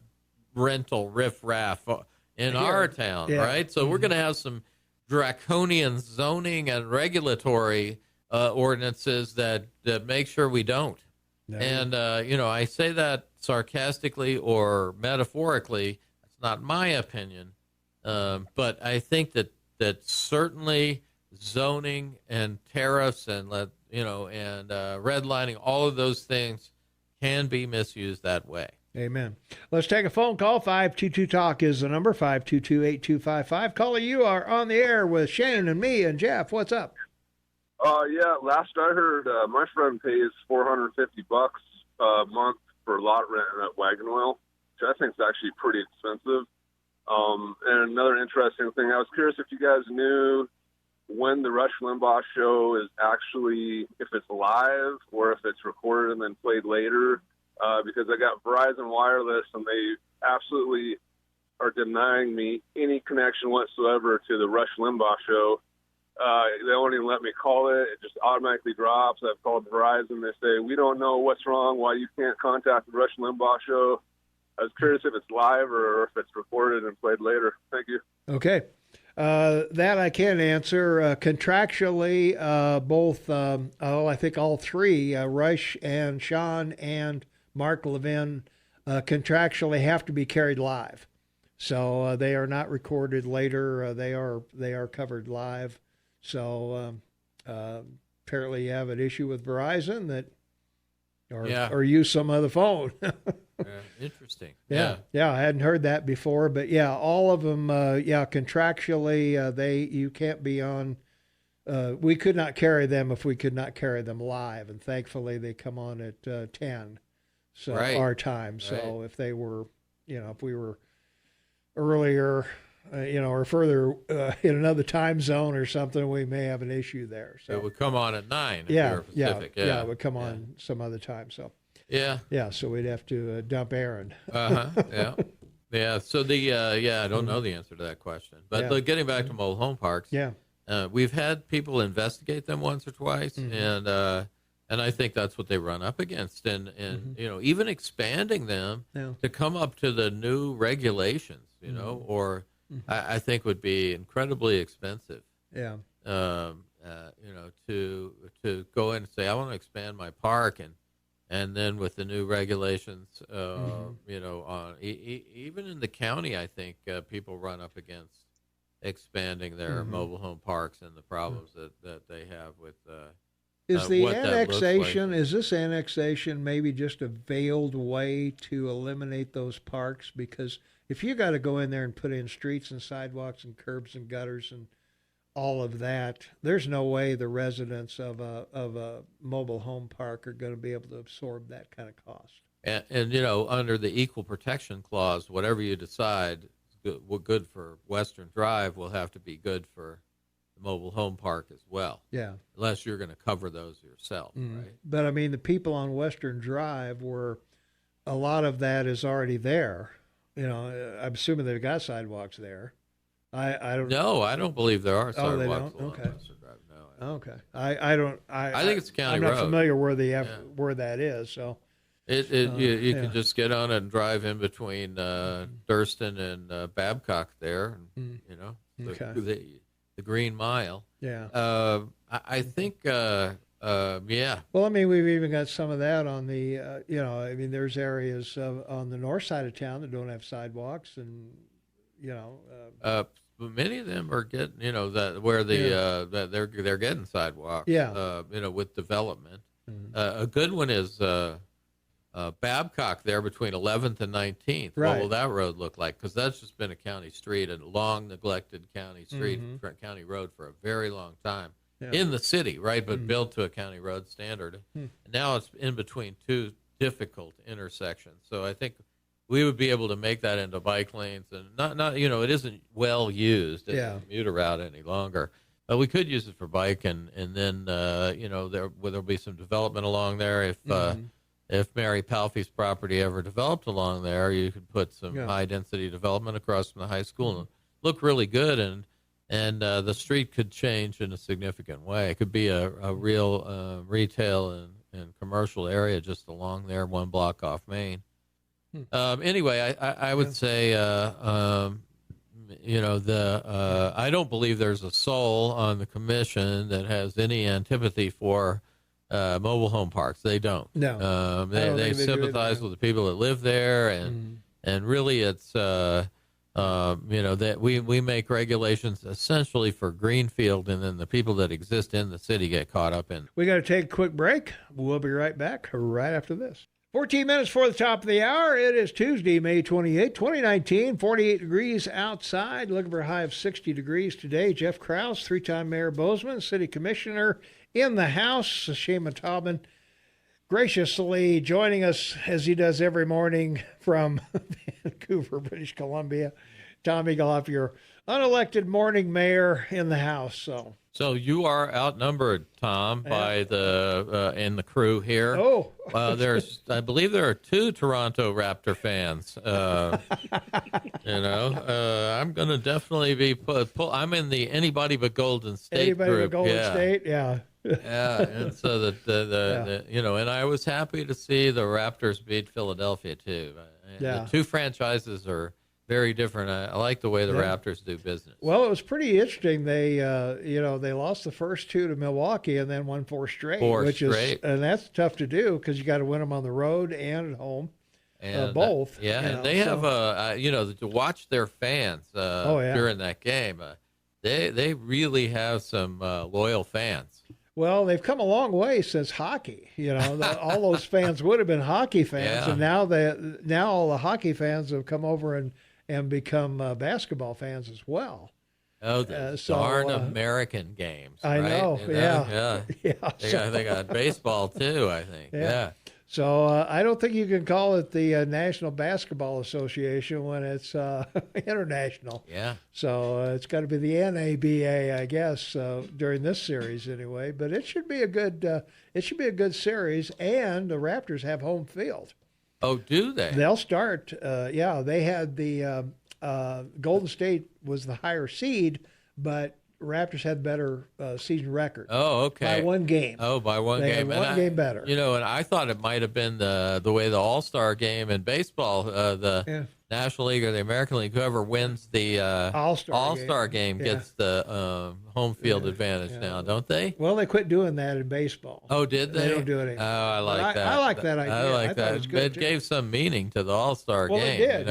rental riffraff in our town, right? So we're going to have some draconian zoning and regulatory ordinances that make sure we don't. No. And, I say that sarcastically or metaphorically. It's not my opinion. But I think that certainly zoning and tariffs and, redlining, all of those things can be misused that way. Amen. Let's take a phone call. 522-TALK is the number, 522-8255. Caller, you are on the air with Shane and me and Jeff. What's up? Last I heard, my friend pays $450 a month for lot rent at Wagon Wheel, which I think is actually pretty expensive. And another interesting thing, I was curious if you guys knew when the Rush Limbaugh show is actually, if it's live or if it's recorded and then played later. Because I got Verizon Wireless, and they absolutely are denying me any connection whatsoever to the Rush Limbaugh show. They won't even let me call it. It just automatically drops. I've called Verizon. They say, we don't know what's wrong, why you can't contact the Rush Limbaugh show. I was curious if it's live or if it's recorded and played later. Thank you. Okay. That I can answer. Contractually, both, I think all three, Rush and Sean and Mark Levin, contractually have to be carried live. So they are not recorded later. They are covered live. So apparently you have an issue with Verizon or use some other phone. Interesting. Yeah, I hadn't heard that before, but all of them, contractually, you can't be on. We could not carry them if we could not carry them live, and thankfully they come on at 10, so our time. So if they were, if we were earlier, or further in another time zone or something, we may have an issue there. So it would come on at 9. If yeah, you're Pacific. Yeah, it would come on some other time. So. Yeah. So we'd have to dump Aaron. Yeah. So I don't know the answer to that question. But getting back to mobile home parks. Yeah. We've had people investigate them once or twice, and I think that's what they run up against, and even expanding them to come up to the new regulations, or I think would be incredibly expensive. Yeah. To go in and say I want to expand my park and then with the new regulations, even in the county, I think people run up against expanding their mobile home parks and the problems that they have with. Is the annexation? Is this annexation maybe just a veiled way to eliminate those parks? Because if you got to go in there and put in streets and sidewalks and curbs and gutters and all of that, there's no way the residents of a mobile home park are going to be able to absorb that kind of cost. And under the equal protection clause, whatever you decide is good for Western Drive will have to be good for the mobile home park as well. Yeah. Unless you're going to cover those yourself, right? But I mean, the people on Western Drive a lot of that is already there. I'm assuming they've got sidewalks there. I don't. No, I don't believe there are Oh, they sidewalks don't? along Okay. Western Drive. No. Okay. I don't. I think it's a county I'm road. not familiar where that is. So. You can just get on it and drive in between Durston and Babcock there, and, the Green Mile. Yeah. I think, yeah. Well, I mean, we've even got some of that on the, I mean, there's areas on the north side of town that don't have sidewalks, and, many of them are getting, that they're getting sidewalks. Yeah. With development. A good one is Babcock there between 11th and 19th. Right. What will that road look like? Because that's just been a county street, a long neglected county street, county road for a very long time in the city, right? But built to a county road standard. And now it's in between two difficult intersections. So I think we would be able to make that into bike lanes, and not it isn't well used as a commuter route any longer. We could use it for bike, and then there'll be some development along there if Mary Palfy's property ever developed along there, you could put some high-density development across from the high school and look really good, and the street could change in a significant way. It could be a real retail and commercial area just along there, one block off Main. Anyway, I would say, I don't believe there's a soul on the commission that has any antipathy for mobile home parks. They don't. No. They sympathize with the people that live there, and really it's that we make regulations essentially for Greenfield, and then the people that exist in the city get caught up in. We got to take a quick break. We'll be right back right after this. 14 minutes before the top of the hour. It is Tuesday, May 28, 2019, 48 degrees outside. Looking for a high of 60 degrees today. Jeff Krauss, three-time Mayor Bozeman, City Commissioner in the House. Shema Taubman graciously joining us as he does every morning from Vancouver, British Columbia. Tom Eaglehoff, your unelected morning mayor in the House. So you are outnumbered, Tom, by the in the crew here. Oh, I believe there are two Toronto Raptor fans. I'm going to definitely be I'm in the anybody but Golden State anybody group. but Golden State, yeah. Yeah, and so and I was happy to see the Raptors beat Philadelphia too. The two franchises are very different. I like the way the Raptors do business. Well, it was pretty interesting. They, they lost the first two to Milwaukee and then won four straight. And that's tough to do because you got to win them on the road and at home, and both. And they have to watch their fans during that game. They really have some loyal fans. Well, they've come a long way since hockey. All those fans would have been hockey fans, and now all the hockey fans have come over and become basketball fans as well. Oh, the darn American games! I right? know, They got baseball too, I think. Yeah. So I don't think you can call it the National Basketball Association when it's international. Yeah. So it's got to be the NABA, I guess, during this series anyway. But it should be a good series, and the Raptors have home field. Oh, do they? They'll start. They had the Golden State was the higher seed, but Raptors had better season record. Oh, okay. By one game. Oh, by one game. One game better. And I thought it might have been the way the All-Star game in baseball, the National League or the American League, whoever wins the All-Star game gets the home field advantage now, don't they? Well, they quit doing that in baseball. Oh, did they? They don't do it anymore. Oh, I like that. I like that idea. I like that. It gave some meaning to the All-Star game. Well, it did,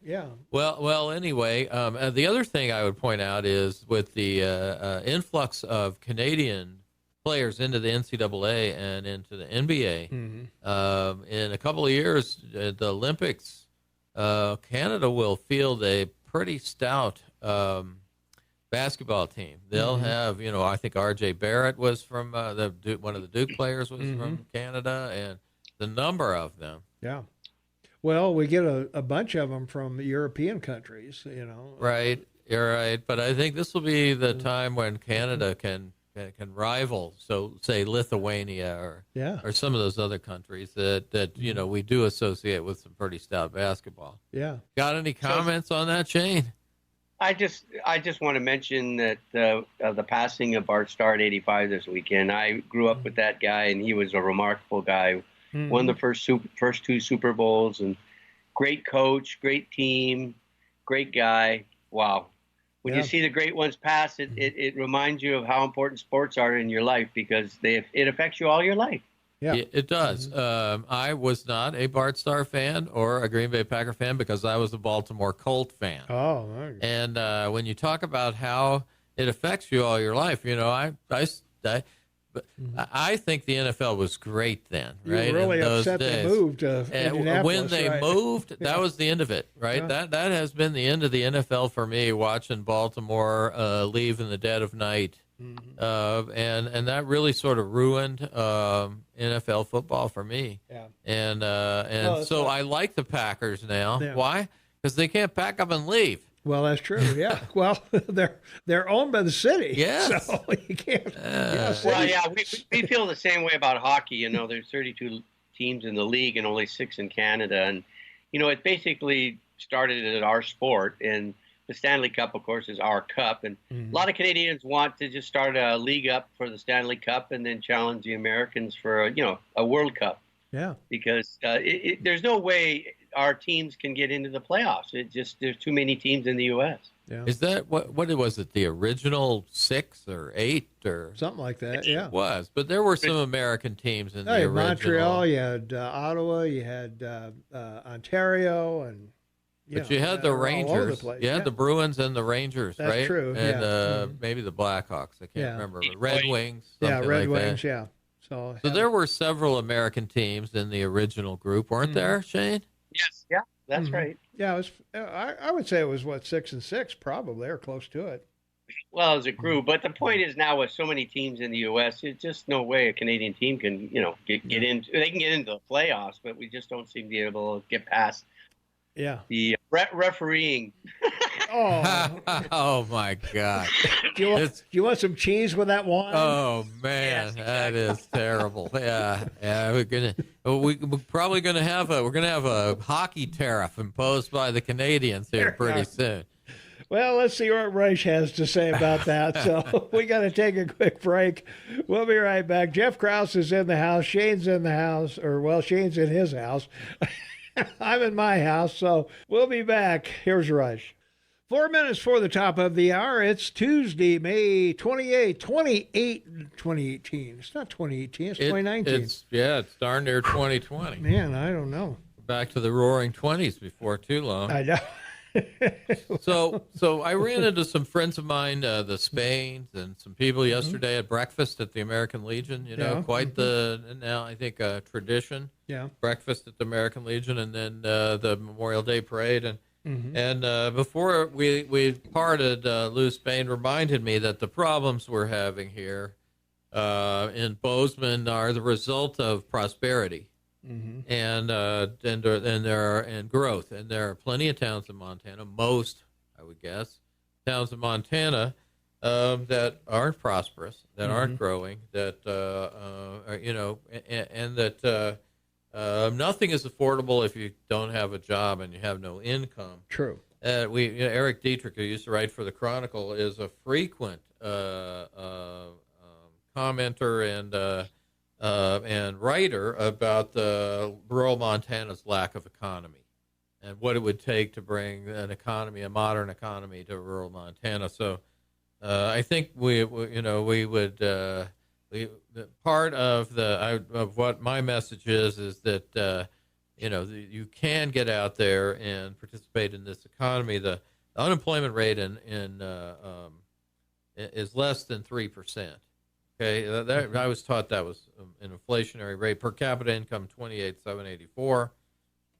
yeah. Well. Anyway, the other thing I would point out is with the influx of Canadian players into the NCAA and into the NBA. In a couple of years, the Olympics, Canada will field a pretty stout basketball team. They'll have, I think R.J. Barrett was from one of the Duke players was from Canada, and the number of them. Yeah. Well, we get a bunch of them from the European countries, Right, you're right. But I think this will be the time when Canada can rival, so say Lithuania or some of those other countries that we do associate with some pretty stout basketball. Yeah. Got any comments on that, Shane? I just want to mention that the passing of Bart Starr at 85 this weekend. I grew up with that guy, and he was a remarkable guy. Mm-hmm. Won the first two Super Bowls, and great coach, great team, great guy. Wow. When you see the great ones pass, it reminds you of how important sports are in your life, because it affects you all your life. Yeah, it does. I was not a Bart Starr fan or a Green Bay Packer fan because I was a Baltimore Colt fan. Oh, nice. And when you talk about how it affects you all your life, I think the NFL was great then, right? You were really upset they moved to Indianapolis, when they moved, that was the end of it, right? Yeah. That has been the end of the NFL for me, watching Baltimore leave in the dead of night. Mm-hmm. And that really sort of ruined NFL football for me. Yeah. And so I like the Packers now. Yeah. Why? Because they can't pack up and leave. Well, that's true. Yeah. Well, they're owned by the city. Yes. So you can't. Well, yeah, we feel the same way about hockey. There's 32 teams in the league and only 6 in Canada, and it basically started at our sport, and the Stanley Cup, of course, is our cup, and a lot of Canadians want to just start a league up for the Stanley Cup and then challenge the Americans for a World Cup. Yeah. Because there's no way our teams can get into the playoffs. There's too many teams in the U.S. Yeah. Is that what was it? The original 6 or 8 or something like that? Yeah. It was, but there were some American teams in the original. Montreal, you had Ottawa, you had Ontario, and but you had the Rangers. You had the Bruins and the Rangers, That's right? true. And maybe the Blackhawks. I can't remember. But Red Wings. Red Wings. That. Yeah. So there were several American teams in the original group, weren't there, Shane? Yes. Yeah, that's right. Yeah, it was. I would say it was 6 and 6, probably, or close to it. Well, as it grew, but the point is now with so many teams in the U.S., it's just no way a Canadian team can, get into. They can get into the playoffs, but we just don't seem to be able to get past. Yeah. The refereeing. Oh my God! Do you want some cheese with that wine? Oh man, yes, exactly. That is terrible. Yeah. We're probably gonna have a hockey tariff imposed by the Canadians here pretty soon. Well, let's see what Reich has to say about that. So we got to take a quick break. We'll be right back. Jeff Krauss is in the house. Shane's in the house, Shane's in his house. I'm in my house, so we'll be back. Here's Rush. 4 minutes for the top of the hour. It's Tuesday, May 28, 2018. It's not 2018, it's 2019. It's darn near 2020. Man, I don't know. Back to the roaring 20s before too long. I know. So I ran into some friends of mine, the Spains, and some people yesterday at breakfast at the American Legion. Quite the now I think tradition. Yeah. Breakfast at the American Legion, and then the Memorial Day parade, and before we parted, Lou Spain reminded me that the problems we're having here in Bozeman are the result of prosperity. And growth, and there are plenty of towns in Montana, most, I would guess, towns in Montana that aren't prosperous, that aren't growing, that and that nothing is affordable if you don't have a job and you have no income. True. Eric Dietrich, who used to write for the Chronicle, is a frequent commenter and writer about the rural Montana's lack of economy and what it would take to bring a modern economy to rural Montana. So I think we would part of what my message is that you can get out there and participate in this economy. The unemployment rate is less than 3%. Okay, I was taught that was an inflationary rate. Per capita income, $28,784.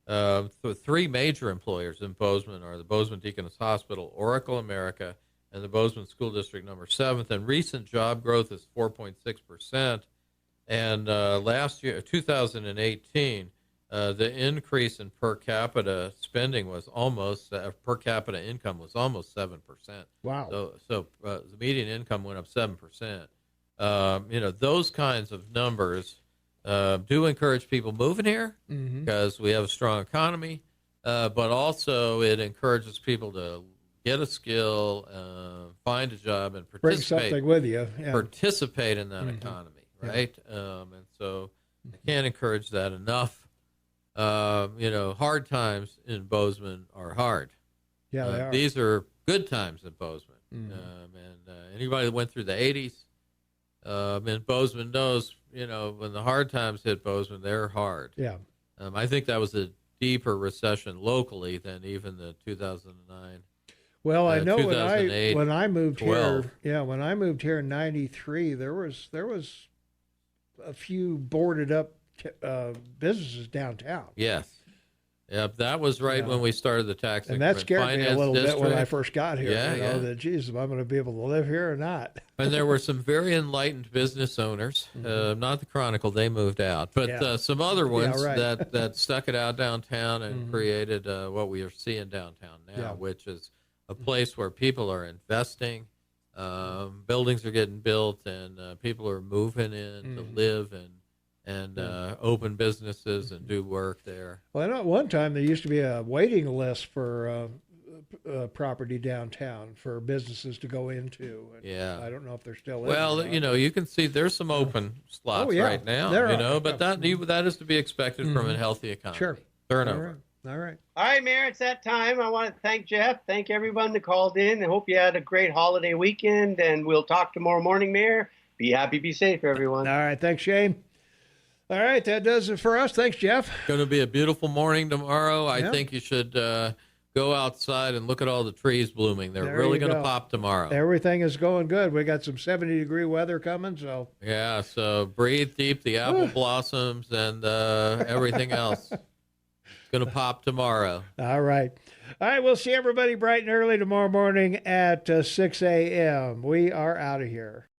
The 3 major employers in Bozeman are the Bozeman Deaconess Hospital, Oracle America, and the Bozeman School District number 7th. And recent job growth is 4.6%. And last year, 2018, the increase in per capita spending was almost per capita income was almost 7%. Wow! So the median income went up 7%. Those kinds of numbers do encourage people moving here because we have a strong economy, but also it encourages people to get a skill, find a job, and Bring something with you. Yeah. Participate in that economy, right? And so I can't encourage that enough. Hard times in Bozeman are hard. Yeah, they are. These are good times in Bozeman. And anybody that went through the 80s in Bozeman knows, when the hard times hit Bozeman, they're hard. Yeah. I think that was a deeper recession locally than even the 2009. Well, I know when I moved 12. here, when I moved here in '93, there was a few boarded up businesses downtown. Yes. Yep, that was right when we started the tax and that scared me a little bit when I first got here. Yeah, that, geez, am I going to be able to live here or not? And there were some very enlightened business owners, not the Chronicle, they moved out, but some other ones that stuck it out downtown and created what we are seeing downtown now, which is a place where people are investing, buildings are getting built, and people are moving in to live and open businesses and do work there. Well, I know at one time there used to be a waiting list for property downtown for businesses to go into. And I don't know if they're still. Well, you can see there's some open slots right now. But that is to be expected from a healthy economy. Sure. Turnover. All right. All right, Mayor, it's that time. I want to thank Jeff. Thank everyone that called in. I hope you had a great holiday weekend, and we'll talk tomorrow morning, Mayor. Be happy, be safe, everyone. All right. Thanks, Shane. All right, that does it for us. Thanks, Jeff. Going to be a beautiful morning tomorrow. I think you should go outside and look at all the trees blooming. They're really going to pop tomorrow. Everything is going good. We got some 70-degree weather coming, so. Yeah, so breathe deep, the apple blossoms and everything else. It's going to pop tomorrow. All right. All right, we'll see everybody bright and early tomorrow morning at 6 a.m. We are out of here.